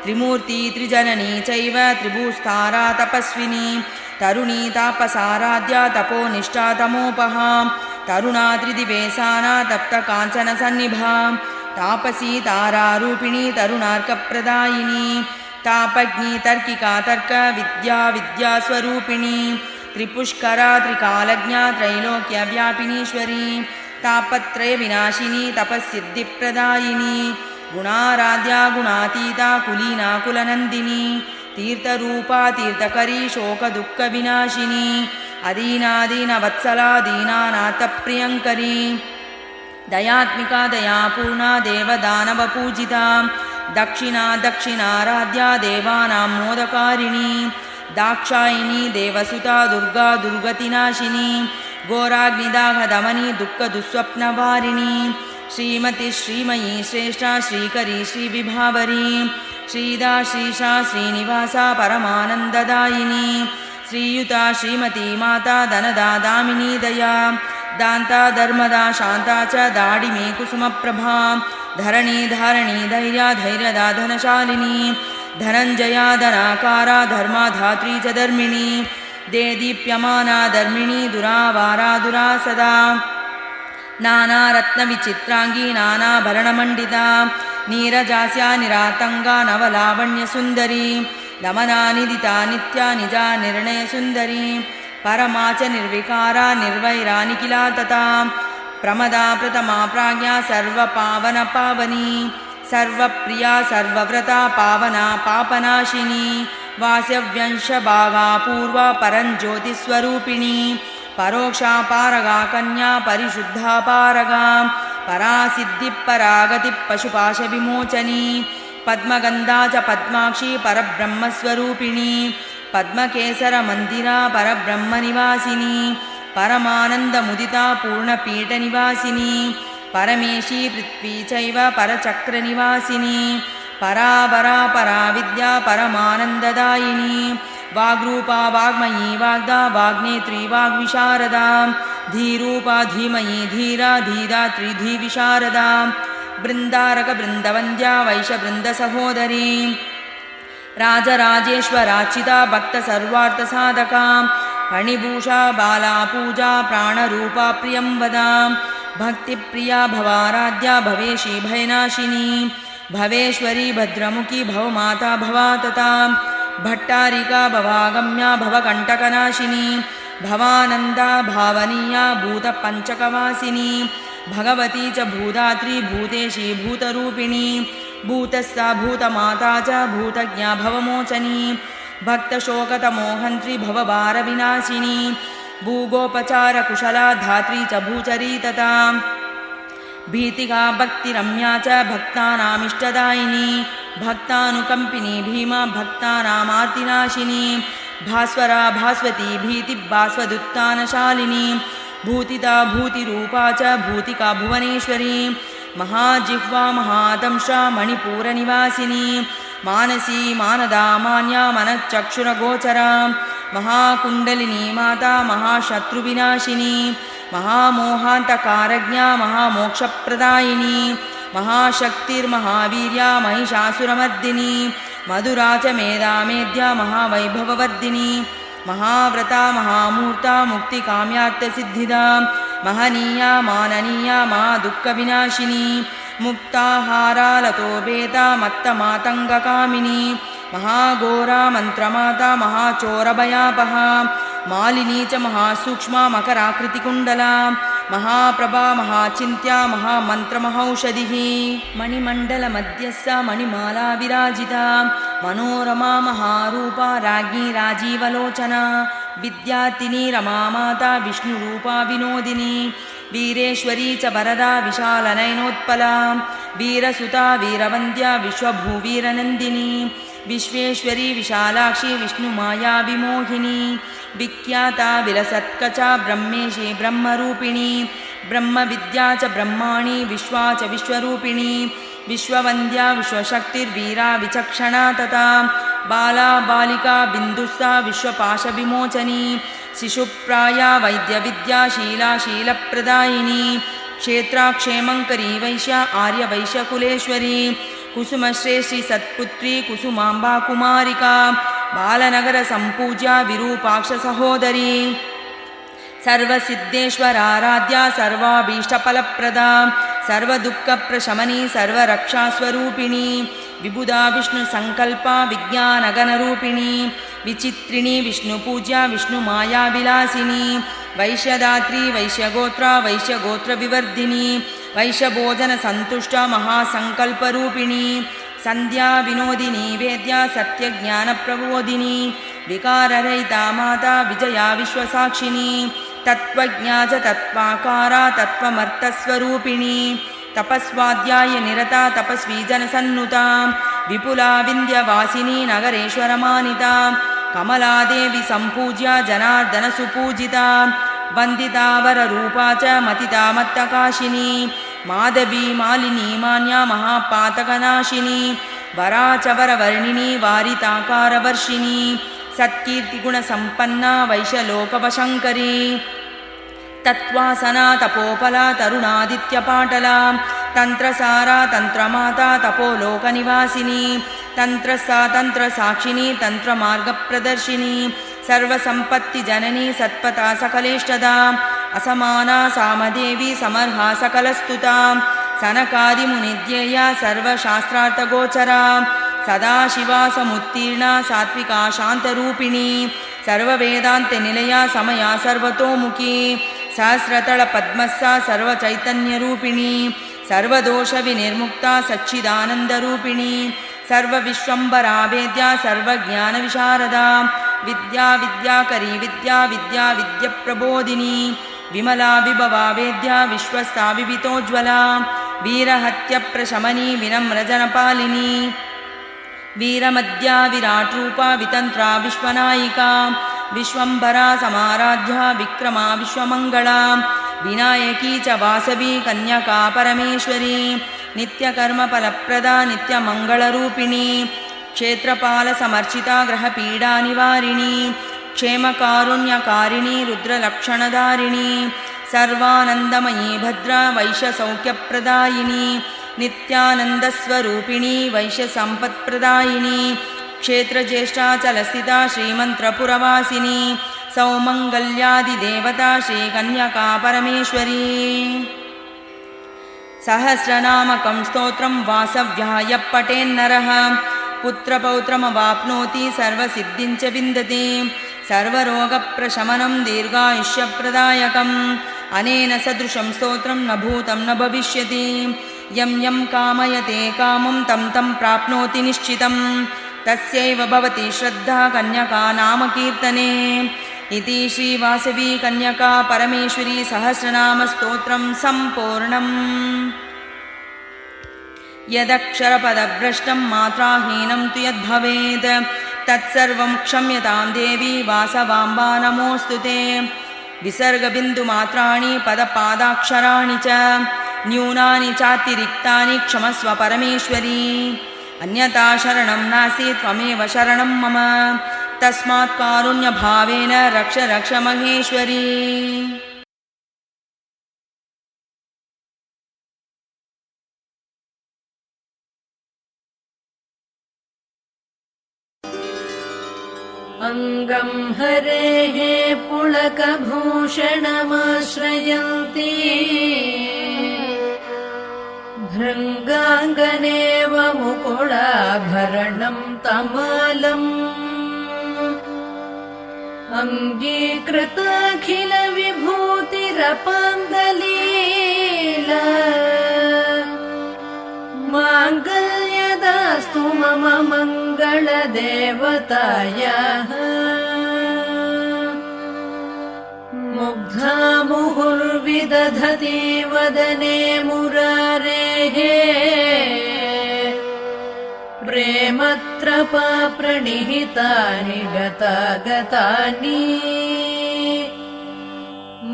त्रिमूर्ति त्रिजननी चैव त्रिभुस्तारा तपस्विनी तरुणी तापसाराध्या तपोनिष्ठा तमोपहा तरुणा त्रिदिवेशाना तप्तकाञ्चनसन्निभा तापसी तारारूपिणी तरुणार्कप्रदायिनी तापज्ञी तर्किका तर्क विद्या विद्यास्वरूपिणी त्रिपुष्करा त्रिकालज्ञा त्रैलोक्यव्यापिनीश्वरी तापत्रयविनाशिनी तपस्सिद्धिप्रदायिनी गुणाराध्या गुणातीता कुलीना कुलनन्दिनी तीर्थरूपा तीर्थकरी शोकदुःखविनाशिनी अदीनादीनवत्सला दीनानाथप्रियङ्करी दयात्मिका दयापूर्णा देवदानवपूजिता दक्षिणा दक्षिणाराध्या देवानां मोदकारिणी दाक्षायिनी देवसुता दुर्गा दुर्गतिनाशिनी घोराग्निदाहदमनी दुःखदुःस्वप्नवारिणी श्रीमती श्रीमयी श्रेष्ठा श्रीकरी श्रीविभावरी श्रीदा श्रीशा श्रीनिवासा परमानन्ददायिनी श्रीयुता श्रीमती माता धनदा दामिनी दया दान्ता धर्मदा शान्ता च दाडिमे कुसुमप्रभा धरणी धारणी धैर्या धैर्यदा धनशालिनी धनञ्जया धनाकारा धर्मा धात्री च धर्मिणी देदीप्यमाना धर्मिणी दुरावारा दुरा सदा नानारत्नविचित्राङ्गी नानाभरणमण्डिता नीरजास्या निरातङ्गा नवलावण्यसुन्दरी दमनानिदिता नित्या निजा निर्णयसुन्दरी परमा च निर्विकारा निर्वैरा निखिला तथा प्रमदा प्रथमा प्राज्ञा सर्वपावनपावनी सर्वप्रिया सर्वव्रता पावना पापनाशिनी वास्यव्यंशभागा पूर्वा परञ्ज्योतिस्वरूपिणी परोक्षा पारगा कन्या परिशुद्धा पारगा परासिद्धिपरागति पशुपाशविमोचनी पद्मगन्धा च पद्माक्षी परब्रह्मस्वरूपिणी पद्मकेसरमन्दिरा परब्रह्मनिवासिनी परमानन्दमुदिता पूर्णपीठनिवासिनी परमेशी पृथ्वी चैव परचक्रनिवासिनी परावरा पराविद्या परमानन्ददायिनी वाग्रूपा वाग्मयी वाग्दा वाग्नेत्री वाग्विशारदा धीरूपा धीमयी धीरा धीदात्री धीविशारदा बृन्दारकबृन्दवन्द्या वैशबृन्दसहोदरी राजराजेश्वरार्चिता भक्तसर्वार्थसाधका फणिभूषा बाला पूजा प्राणरूपा प्रियं वदा भक्तिप्रिया भवाराध्या भवेशी भयनाशिनी भवेश्वरी भद्रमुखी भवमाता भवा तथा भट्टारिका भवागम्या भवकण्टकनाशिनी भवानन्दा भावनीया भूतपञ्चकवासिनी भगवती च भूधात्री भूतेशी भूतरूपिणी भूतस्सा भूतमाता च भूतज्ञा भवमोचनी भक्तशोकतमोहन्त्री भवभारविनाशिनी भूगोपचारकुशला धात्री च भूचरी तथा भीतिका भक्तिरम्या च भक्तानामिष्टदायिनी भक्तानुकम्पिनी भीमा भक्तानामार्तिनाशिनी भास्वरा भास्वती भीतिभास्वदुत्थानशालिनी भूतिता भूतिरूपा च भूतिका भुवनेश्वरी महाजिह्वा महादंशा मणिपूरनिवासिनी मानसी मानदा मान्या मनच्चक्षुरगोचरा महाकुण्डलिनी माता महाशत्रुविनाशिनी महामोहान्तकारज्ञा महामोक्षप्रदायिनी महाशक्तिर्महावीर्या महिषासुरमर्दिनी मधुरा च मेधामेध्या महावैभववर्धिनी महाव्रता महामूर्ता मुक्तिकाम्यार्थसिद्धिदा महनीया माननीया महादुःखविनाशिनी मुक्ताहारा लतोपेता मत्तमातङ्गकामिनी महाघोरा मन्त्रमाता महाचोरभयापहा मालिनी च महासूक्ष्मा मकराकृतिकुण्डला महाप्रभा महाचिन्त्या महामन्त्रमहौषधिः मणिमण्डलमध्यस्थ मणिमाला विराजिता मनोरमा महारूपा राज्ञी राजीवलोचना विद्यार्थिनी रमा माता विष्णुरूपा विनोदिनी वीरेश्वरी च वरदा विशालनयनोत्पला वीरसुता वीरवन्द्या विश्वभूवीरनन्दिनी विश्वेश्वरी विशालाक्षी विष्णुमाया विमोहिनी विख्याता विलसत्कचा ब्रह्मेशी ब्रह्मरूपिणी ब्रह्मविद्या च ब्रह्माणि विश्वा च विश्वरूपिणी विश्ववन्द्या विश्वशक्तिर्वीरा विचक्षणा तथा बाला बालिका बिन्दुस्था विश्वपाशविमोचनी शिशुप्राया वैद्यविद्या शीला शीलप्रदायिनी क्षेत्राक्षेमङ्करी वैश्या आर्यवैश्यकुलेश्वरी कुसुमश्रेष्ठी सत्पुत्री कुसुमाम्बा कुमारिका बालनगरसम्पूज्या विरूपाक्षसहोदरी सर्वसिद्धेश्वराराध्या सर्वाभीष्टफलप्रदा सर्वदुःखप्रशमनी सर्वरक्षास्वरूपिणी विबुधा विष्णुसङ्कल्पा विज्ञानगणरूपिणी विचित्रिणी विष्णुपूज्या विष्णुमायाविलासिनी वैश्यदात्री वैश्यगोत्रा वैश्यगोत्रविवर्धिनी वैश्यभोजनसन्तुष्टा महासङ्कल्परूपिणी संध्या विनोदिनी वेद्या सत्यज्ञानप्रबोधिनी विकाररहिता माता विजया विश्वसाक्षिणी तत्त्वज्ञा च तत्त्वाकारा तत्त्वमर्थस्वरूपिणी तपस्वाध्याय निरता तपस्वी जनसन्नुता विपुला विन्ध्यवासिनी नगरेश्वरमानिता कमलादेवी सम्पूज्या जनार्दनसुपूजिता वन्दिता वररूपा च मतिता मत्तकाशिनी माधवी मालिनी मान्या महापातकनाशिनी वरा च वरवर्णिनी वारिताकारवर्षिणी सत्कीर्तिगुणसम्पन्ना वैश्यलोकवशङ्करी तत्त्वासना तपोपला तरुणादित्यपाटला तन्त्रसारा तन्त्रमाता तपोलोकनिवासिनी तन्त्रसा तन्त्रसाक्षिणी तन्त्रमार्गप्रदर्शिनी सर्वसम्पत्तिजननी सत्पथा सकलेष्टदा असमाना सामदेवी समर्हा सकलस्तुता सनकादिमुनिध्येया सर्वशास्त्रार्थगोचरा सदाशिवा समुत्तीर्णा सात्विका शान्तरूपिणी सर्ववेदान्तनिलया समया सर्वतोमुखी सहस्रतलपद्मस्सा सर्वचैतन्यरूपिणी सर्वदोषविनिर्मुक्ता सच्चिदानन्दरूपिणी सर्वविश्वम्भरा वेद्या सर्वज्ञानविशारदा विद्या विद्याकरी विद्या विद्या विद्यप्रबोधिनी विमला विभवा वेद्या विश्वस्ता विवितोज्ज्वला वीरहत्यप्रशमनी विनम्रजनपालिनी वीरमद्या विराट्रूपा वितन्त्रा विश्वनायिका विश्वम्भरा समाराध्या विक्रमा विश्वमङ्गला विनायकी च वासवी कन्यका परमेश्वरी नित्यकर्मफलप्रदा नित्यमङ्गलरूपिणी क्षेत्रपालसमर्चिता ग्रहपीडानिवारिणी क्षेमकारुण्यकारिणी रुद्रलक्षणधारिणी सर्वानन्दमयी भद्रा वैश्यसौख्यप्रदायिनी नित्यानन्दस्वरूपिणी वैश्यसम्पत्प्रदायिनी क्षेत्रज्येष्ठाचलस्थिता श्रीमन्त्रपुरवासिनी सौमङ्गल्यादिदेवता श्रीकन्यका परमेश्वरी सहस्रनामकं स्तोत्रं वासव्याय पठेन्नरः पुत्रपौत्रमवाप्नोति सर्वसिद्धिं च विन्दते सर्वरोगप्रशमनं दीर्घायुष्यप्रदायकम् अनेन सदृशं स्तोत्रं न भूतं न भविष्यति यं यं कामयते कामं तं तं प्राप्नोति निश्चितं तस्यैव भवति श्रद्धा कन्यका नाम कीर्तने इति श्रीवासवी कन्यका परमेश्वरी सहस्रनामस्तोत्रं सम्पूर्णम् यदक्षरपदभ्रष्टं मात्राहीनं तु यद्भवेत् तत्सर्वं क्षम्यतां देवी वासवाम्बा नमोऽस्तु ते विसर्गबिन्दुमात्राणि पदपादाक्षराणि च न्यूनानि चातिरिक्तानि क्षमस्व परमेश्वरी अन्यथा शरणं नास्ति त्वमेव शरणं मम तस्मात् कारुण्यभावेन रक्ष रक्ष महेश्वरी। अङ्गं हरेः पुलकभूषणमाश्रयन्ति भृङ्गाङ्गनेव मुकुलाभरणं तमालम् अङ्गीकृताखिलविभूतिरपाङ्गली तदास्तु मम मङ्गलदेवतायाः मुग्धा मुहुर्विदधति वदने मुरारेः प्रेमत्रपा प्रणिहितानि गतागतानि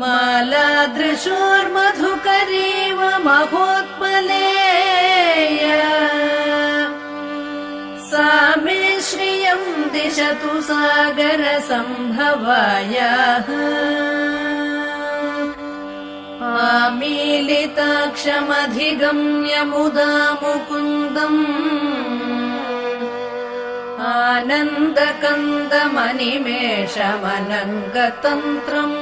मालादृशोर्मधुकरीव महोत्पलेय सा मे श्रियं दिशतु सागरसम्भवायाः आमीलिताक्षमधिगम्य मुदा मुकुन्दम् आनन्दकन्दमनिमेषमनङ्गतन्त्रम्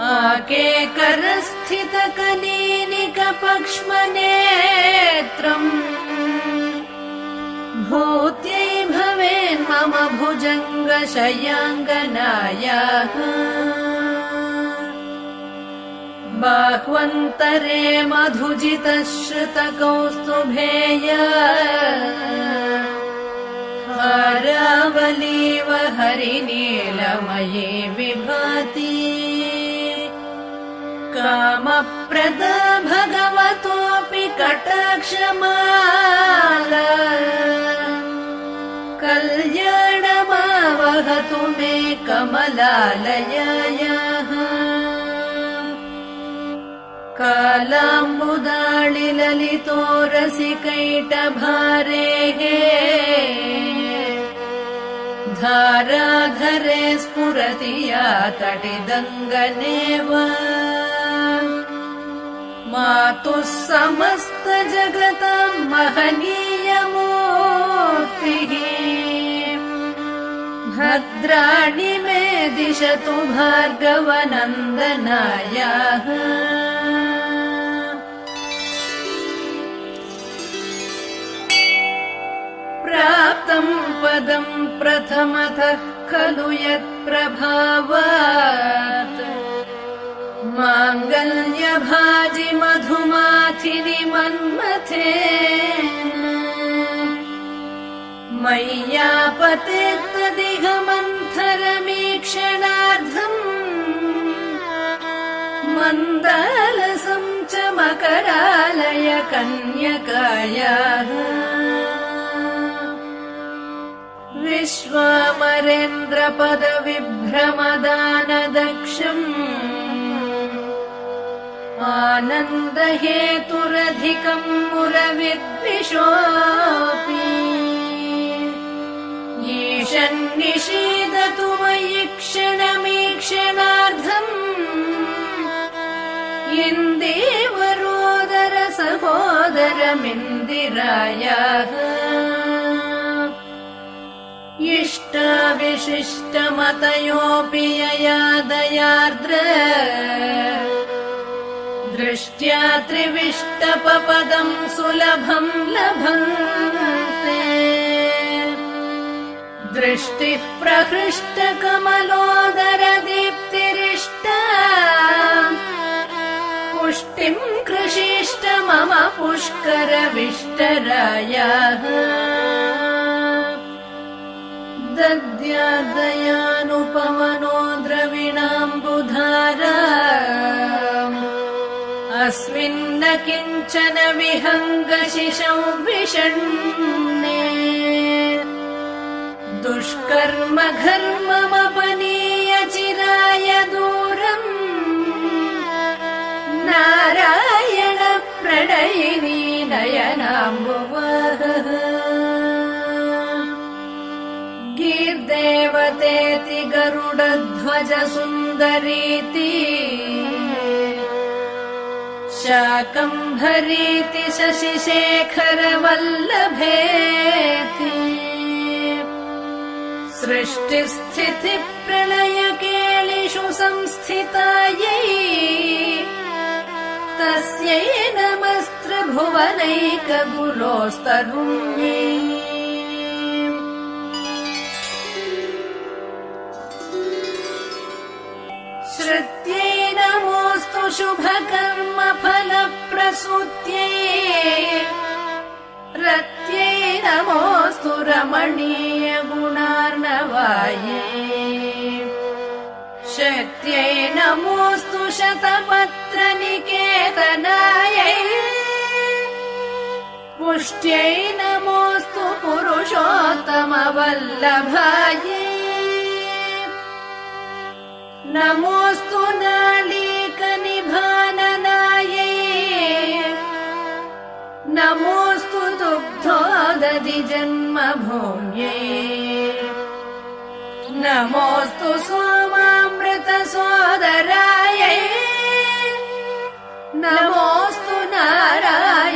आकेकरस्थितकनीनिकपक्ष्मनेत्रम् भूत्यै भवेन्मम भुजङ्गशयाङ्गनायाः बाह्वन्तरे मधुजितश्रुतकौस्तुभेय हारावलीव हरिनीलमये विभाति कामप्रदा भगवतोऽपि कटाक्षमाला कल्याणमावहतु मे कमलालयायाः कालाम्बुदाळिललितो रसिकैटभारेः धाराधरे स्फुरति या तटिदङ्गनेव मातुः समस्तजगतां महनीयमूर्तिः भद्राणि मे दिशतु भार्गवनन्दनायाः प्राप्तं पदं प्रथमतः खलु यत्प्रभावात् माङ्गल्यभाजि मधुमाथिनि मन्मथे मय्यापतेत्तदिह मन्थरमीक्षणार्धम् मन्दालसं च मकरालय कन्यकायाः विश्वामरेन्द्रपदविभ्रमदानदक्षम् आनन्दहेतुरधिकम् मुरविद्विषोऽपि ईशन्निषीदतु मयि क्षणमीक्षणार्धम् इन्दीवरोदर सहोदरमिन्दिरायाः इष्टाविशिष्टमतयोऽपि यया दयार्द्र दृष्ट्या त्रिविष्टपपदं सुलभं लभन्ते दृष्टिः प्रहृष्टकमलोदरदीप्तिरिष्टा पुष्टिं कृषीष्ट मम पुष्करविष्टरायाः दद्यादयानुपवनो द्रविणाम्बुधारा अस्मिन्न किञ्चन विहङ्गशिशौ विषण्णे दुष्कर्म घर्ममपनीय चिराय दूरम् नारायण प्रणयिनी नयनाम्बुवः गीर्देवतेति गरुडध्वज सुन्दरीति शाकम्भरीति शशिशेखर वल्लभेति सृष्टिस्थिति प्रलयकेलिषु संस्थितायै तस्यै नमस्त्रिभुवनैकगुरोस्तरुण्यै श्रुत्यै नमोऽस्तु शुभकर्मफलप्रसूत्यै रत्यै नमोऽस्तु रमणीय गुणार्णवायै शक्त्यै नमोऽस्तु शतपत्र निकेतनायै पुष्ट्यै नमोऽस्तु पुरुषोत्तमवल्लभायै नमोऽस्तु नालीकनिभाननायै नमोऽस्तु दुग्धोदधि जन्मभूम्यै नमोऽस्तु सोमामृतसोदरायै नमोऽस्तु नारायणवल्लभायै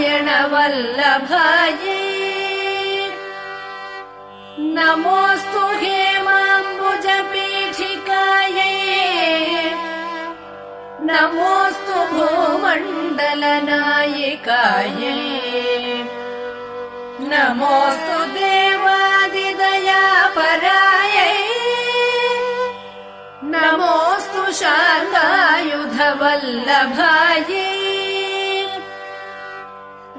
नमोऽस्तु हेमाम्बुजपीठिकायै नमोऽस्तु भूमण्डलनायिकायै नमोऽस्तु देवादिदयापरायै नमोऽस्तु शार्ङ्गायुधवल्लभायै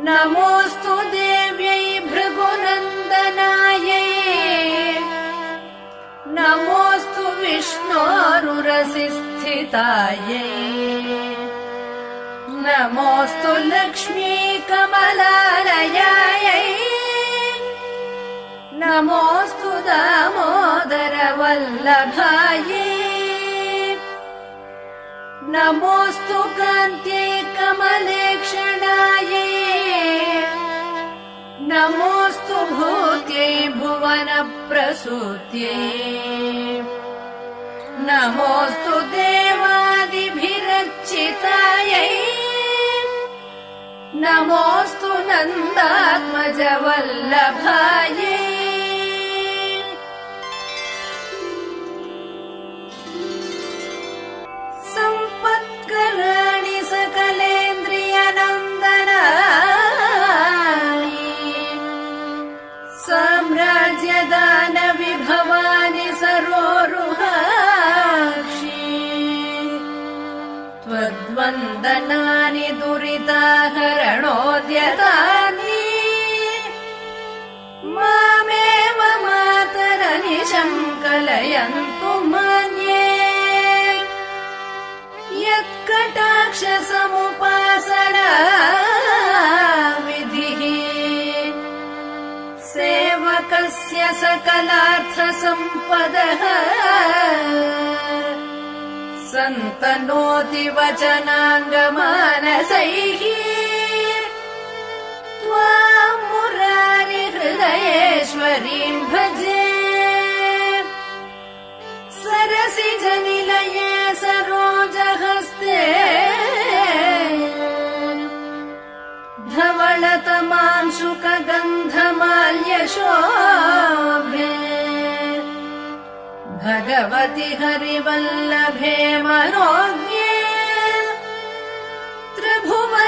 नमोऽस्तु देव्यै भृगुनन्दनायै नमोऽस्तु विष्णोरुरसिस्थितायै नमोऽस्तु लक्ष्मी कमलालयायै नमोऽस्तु दामोदरवल्लभायै नमोऽस्तु कान्त्यै कमलेक्षणायै नमोऽस्तु भूत्यै भुवनप्रसूत्यै नमोऽस्तु देवादिभिरर्चितायै नमोऽस्तु नन्दात्मजवल्लभायै सम्पत्कराणि सकलेन्द्रियनन्दनानि साम्राज्यदानविभवानि सरोरुहाक्षि त्वद्वन्दनानि दुरिताहरणोद्यतानि मामेव मातरनिशं कलयन्तु मन्ये यत्कटाक्षसमुपासना विधिः सेवकस्य सकलार्थसम्पदः सन्तनोति वचनाङ्गमानसैः त्वां मुरारिहृदयेश्वरीं भजे सरसिजनिलये सरोजहस्ते धवलतमांशुकगन्धमाल्यशोभे भगवति हरिवल्लभे मनोज्ञे त्रिभुवनभूतिकरि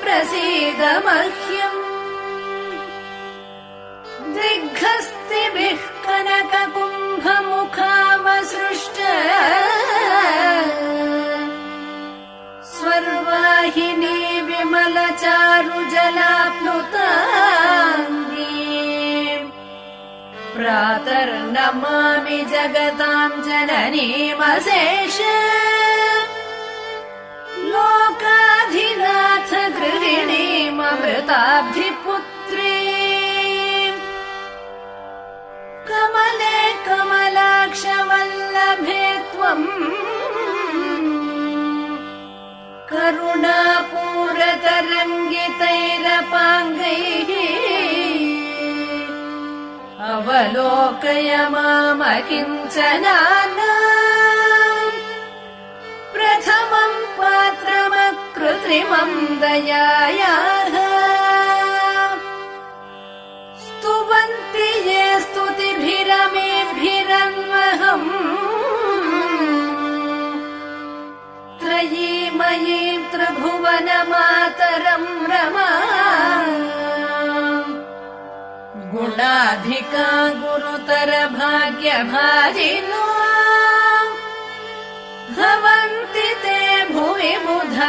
प्रसीद मह्यम् दिग्हस्तिभिः कनककुम्भमुखावसृष्ट स्वर्वाहिनी विमलचारुजलाप्लुताङ्गी प्रातर्नमामि जगतां जननीमशेष लोकाधिनाथ गृहिणीममृताब्धिपुत्री कमले कमलाक्षवल्लभे त्वम् करुणापूरतरङ्गितैरपाङ्गैः अवलोकय मामकिञ्चनानाम् प्रथमं पात्रमकृत्रिमं दयायाः स्तुवन्ति ये स्तुतिभिरमेभिरन्वहम् त्रयीमयीं त्रिभुवनमातरं रमा गुणाधिका गुरुतर भाग्यभाजिनो भवन्ति ते भुवि बुधभाविताशयाः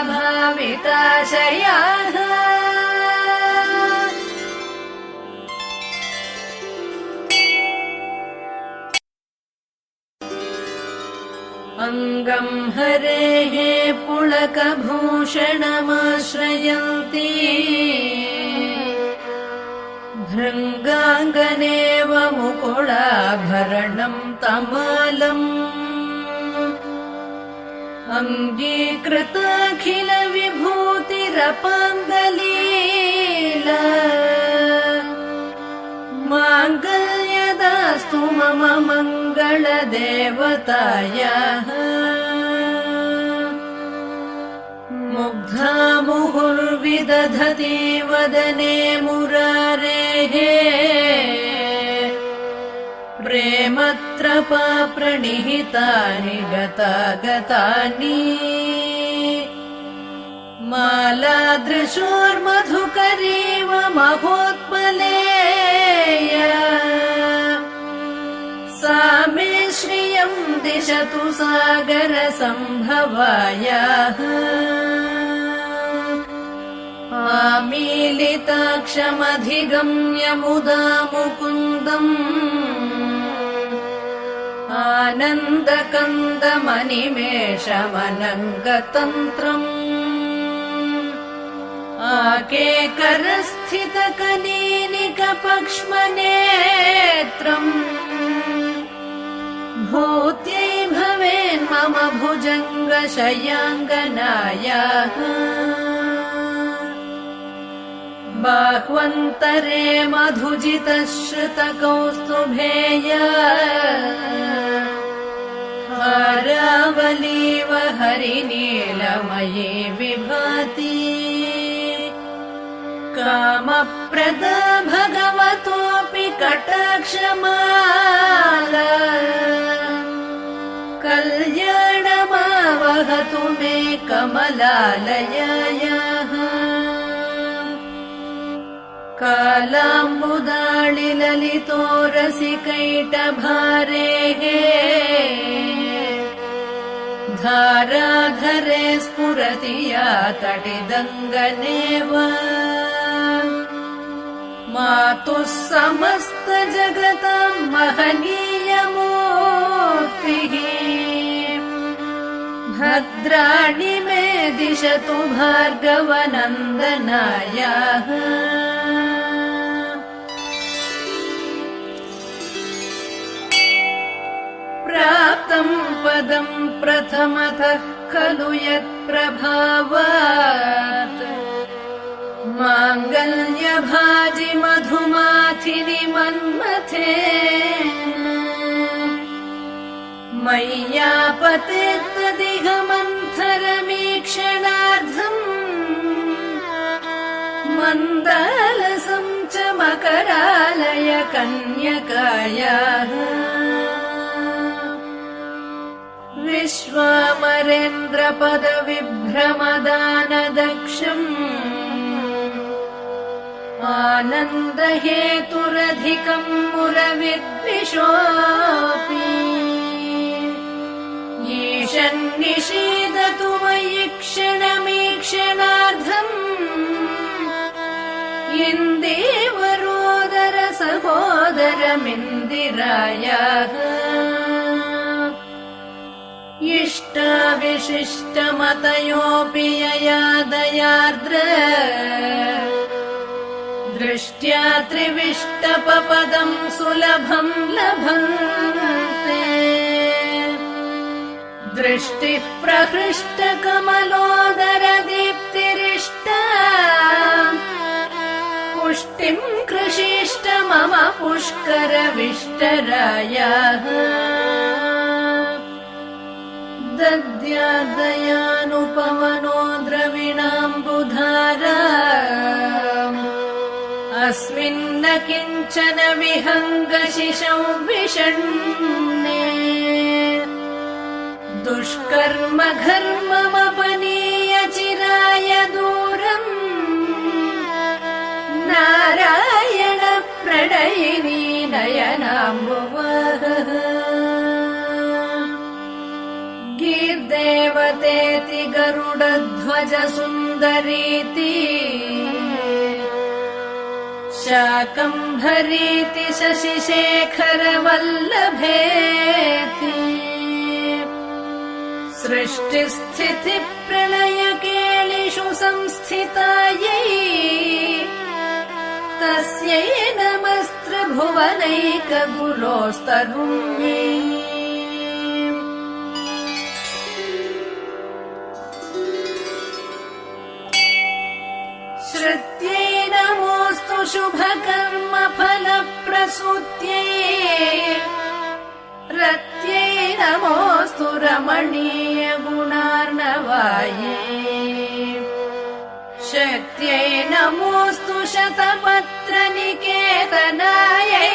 अङ्गं हरेः पुलकभूषणमाश्रयन्ती भृङ्गाङ्गनेव मुकुलाभरणं तमालम् अङ्गीकृताखिल विभूतिरपाङ्गलीला माङ्गल्यदास्तु मम मङ्गलदेवतायाः मुग्धा मुहुर्विदधति वदने मुरारेः प्रेमत्रपा प्रणिहितानि गतागतानि मालादृशोर्मधुकरीव महोत्पलेय सा मे श्रियं दिशतु सागरसम्भवायाः आमीलिताक्षमधिगम्य मुदा मुकुन्दम् आनन्दकन्दमनिमेषमनङ्गतन्त्रम् आकेकरस्थितकनीनिकपक्ष्मनेत्रम् भूत्यै भवेन्मम भुजङ्गशयाङ्गनायाः बाह्वन्तरे मधुजितश्रुतकौस्तुभेया हारावलीव हरिनीलमये विभाति कामप्रदा भगवतोऽपि कटाक्षमाला कल्याणमावहतु मे कमलालयायाः कालाम्बुदाळिललितो रसिकैटभारेः धाराधरे स्फुरति या तटिदङ्गनेव मातुः समस्तजगतां महनीयमूर्तिः भद्राणि मे दिशतु भार्गवनन्दनायाः प्राप्तं पदं प्रथमतः खलु यत्प्रभावात् माङ्गल्यभाजि मधुमाथिनि मन्मथेन मय्यापतेत्तदिह मन्थरमीक्षणार्धम् मन्दालसं च मकरालय कन्यकायाः विश्वामरेन्द्रपदविभ्रमदानदक्षम् आनन्दहेतुरधिकं मुरविद्विषोऽपि ईशन्निषीदतु मयि क्षणमीक्षणार्धम् इन्दीवरोदर सहोदरमिन्दिरायाः इष्टाविशिष्टमतयोऽपि यया दयार्द्र दृष्ट्या त्रिविष्टपपदं सुलभं लभन्ते दृष्टिः प्रहृष्टकमलोदरदीप्तिरिष्टा पुष्टिं कृषीष्ट मम पुष्करविष्टरायाः दद्यादयानुपवनो द्रविणाम्बुधारा अस्मिन्न किञ्चन विहङ्गशिशौ विषण्णे दुष्कर्म घर्ममपनीय चिराय दूरम् नारायण प्रणयिनी नयनाम्बुवः गीर्देवतेति गरुडध्वज सुन्दरीति शाकम्भरीति शशिशेखर वल्लभेति सृष्टिस्थितिप्रलयकेलिषु संस्थितायै तस्यै नमस्त्रिभुवनैकगुरोस्तरुण्यै। श्रुत्यै नमोऽस्तु शुभकर्मफलप्रसूत्यै रत्यै नमोऽस्तु रमणीयगुणार्णवायै शक्त्यै नमोऽस्तु शतपत्रनिकेतनायै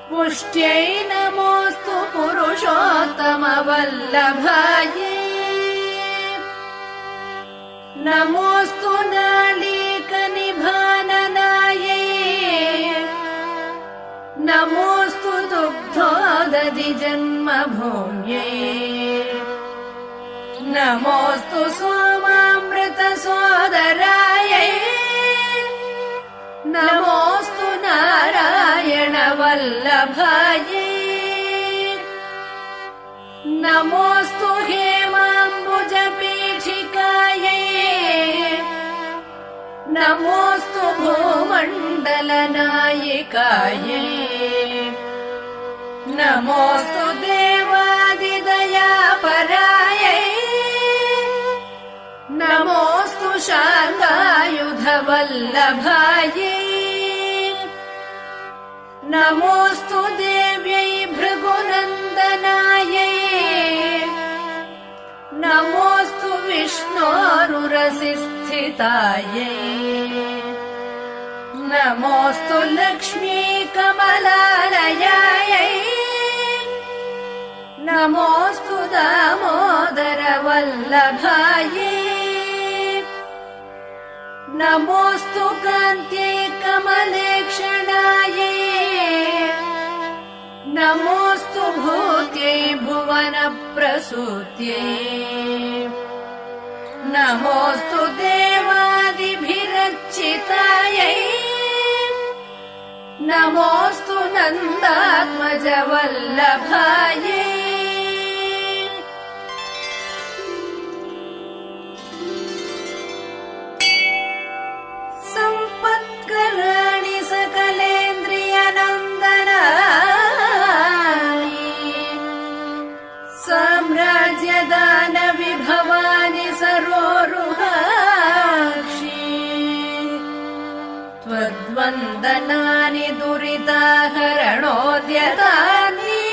पुष्ट्यै नमोऽस्तु पुरुषोत्तमवल्लभायै नमोऽस्तु नालीकनिभाननायै नमोऽस्तु दुग्धोदधिजन्मभूम्यै नमोऽस्तु सोमामृतसोदरायै नमोऽस्तु नारायणवल्लभायै नमोऽस्तु हेमाम्बुजपीठिकायै नमोऽस्तु भूमण्डलनायिकायै नमोऽस्तु देवादिदयापरायै नमोऽस्तु शार्ङ्गायुधवल्लभायै नमोऽस्तु देव्यै भृगुनन्दनायै नमोऽस्तु विष्णोरुरसिस्थितायै नमोऽस्तु लक्ष्मीकमलालयायै नमोऽस्तु दामोदरवल्लभायै नमोऽस्तु कान्त्यै कमलेक्षणायै नमोऽस्तु भूत्यै भुवनप्रसूत्यै नमोऽस्तु देवादिभिरर्चितायै नमोऽस्तु नन्दात्मजवल्लभायै सम्पत्कराणि सकलेन्द्रियनन्दनानि साम्राज्यदानविभवानि सरोरुहाक्षि त्वद्वन्दनानि दुरिताहरणोद्यतानि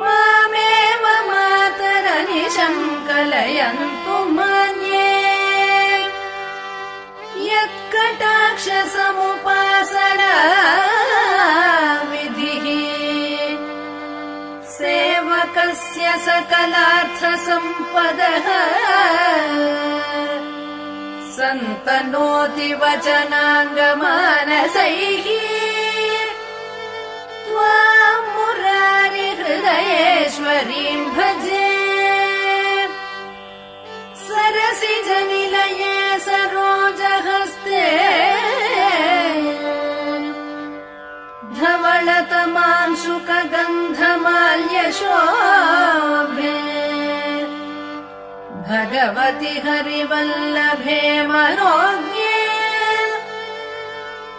मामेव मातरनिशं कलयन्तु मन्ये यत्कटाक्षसमुपासना विधिः सेवकस्य सकलार्थसम्पदः सन्तनोति वचनाङ्गमानसैः त्वां मुरारिहृदयेश्वरीं भजे सरसिजनिलये सरोजहस्ते धवलतमांशुकगन्धमाल्यशोभे भगवति हरिवल्लभे मनोज्ञे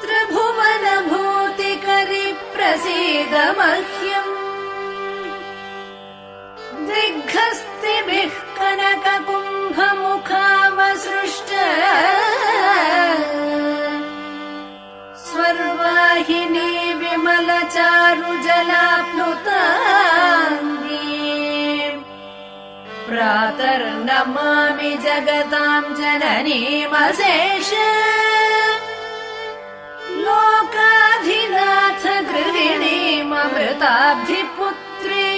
त्रिभुवनभूतिकरि प्रसीद मह्यम् दिग्हस्तिभिः कनककुम्भमुखावसृष्ट स्वर्वाहिनी विमलचारुजलाप्लुताङ्गी प्रातर्नमामि जगतां जननीमशेष लोकाधिनाथ गृहिणीममृताब्धिपुत्री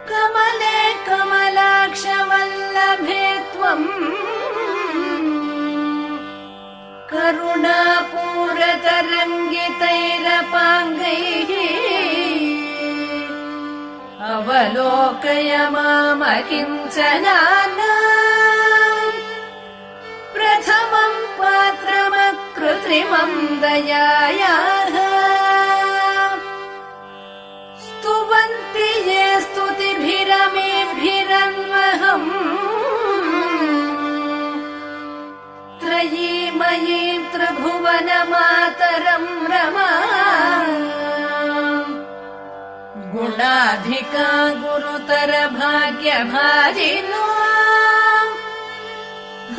कमले कमलाक्षवल्लभे त्वम् करुणापूरतरङ्गितैरपाङ्गैः अवलोकय मामकिञ्चनानाम् प्रथमं पात्रमकृत्रिमं दयायाः मयि त्रिभुवनमातरं रमा गुणाधिका गुरुतर भाग्यभाजिनो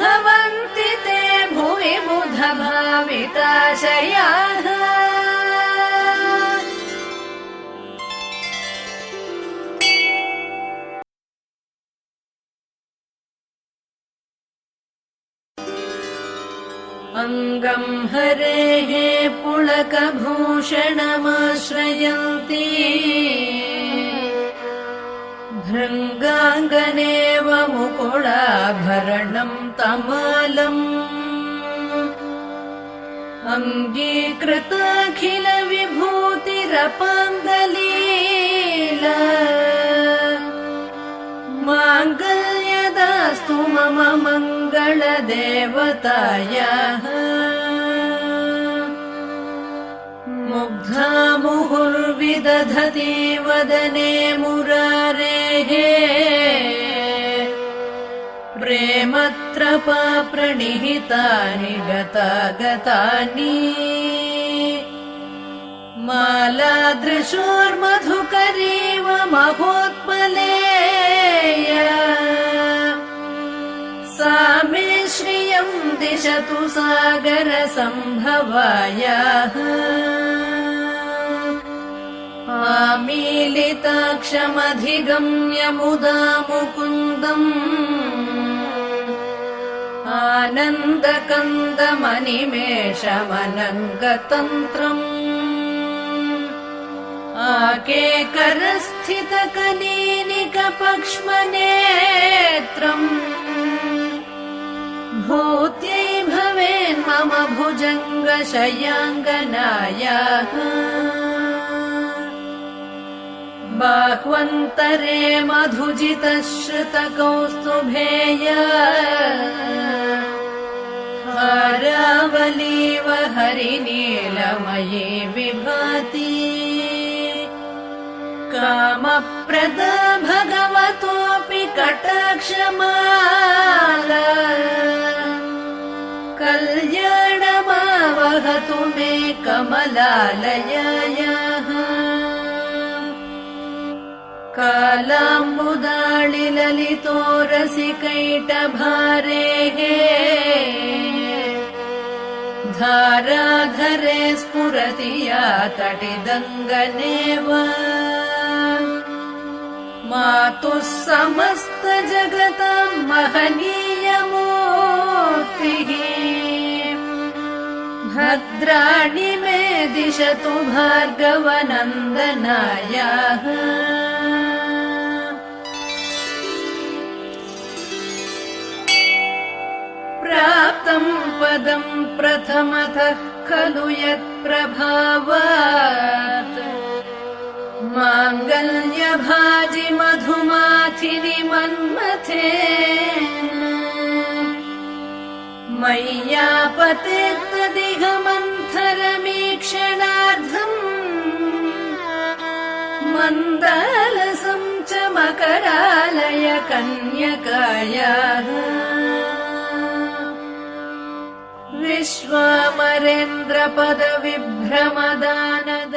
भवन्ति ते भुवि बुध भाविताशयाः अङ्गं हरेः पुलकभूषणमाश्रयन्ति भृङ्गाङ्गनेव मुकुलाभरणं तमालम् अङ्गीकृताखिल विभूतिरपाङ्गलीला माङ्गल्यदास्तु मम मङ्गलदेवतायाः मुग्धा मुहुर्विदधति वदने मुरारेः प्रेमत्रपा प्रणिहितानि गतागतानि मालादृशोर्मधुकरीव महोत्पलेय सा मे श्रियं दिशतु सागरसम्भवायाः आमीलिताक्षमधिगम्य मुदा मुकुन्दम् आनन्दकन्दमनिमेषमनङ्गतन्त्रम् आकेकरस्थितकनीनिकपक्ष्मनेत्रम् भूत्यै भवेन्मम भुजङ्गशयाङ्गनायाः बाह्वन्तरे मधुजितश्रुतकौस्तुभेय हारावलीव हरिनीलमये विभाति कामप्रदा भगवतोऽपि कटाक्षमाला कल्याणमावहतु मे कमलालयायाः कालाम्बुदाळिललितोरसिकैटभारेः धाराधरे स्फुरति या तटिदङ्गनेव मातुः समस्तजगतां महनीयमूर्तिः भद्राणि मे दिशतु भार्गवनन्दनायाः प्राप्तं पदं प्रथमतः खलु यत्प्रभावात् माङ्गल्यभाजि मधुमाथिनि मन्मथेन मय्यापतेत्तदिह मन्थरमीक्षणार्धम् मन्दालसं च मकरालय कन्यकायाः विश्वामरेन्द्रपदविभ्रमदानद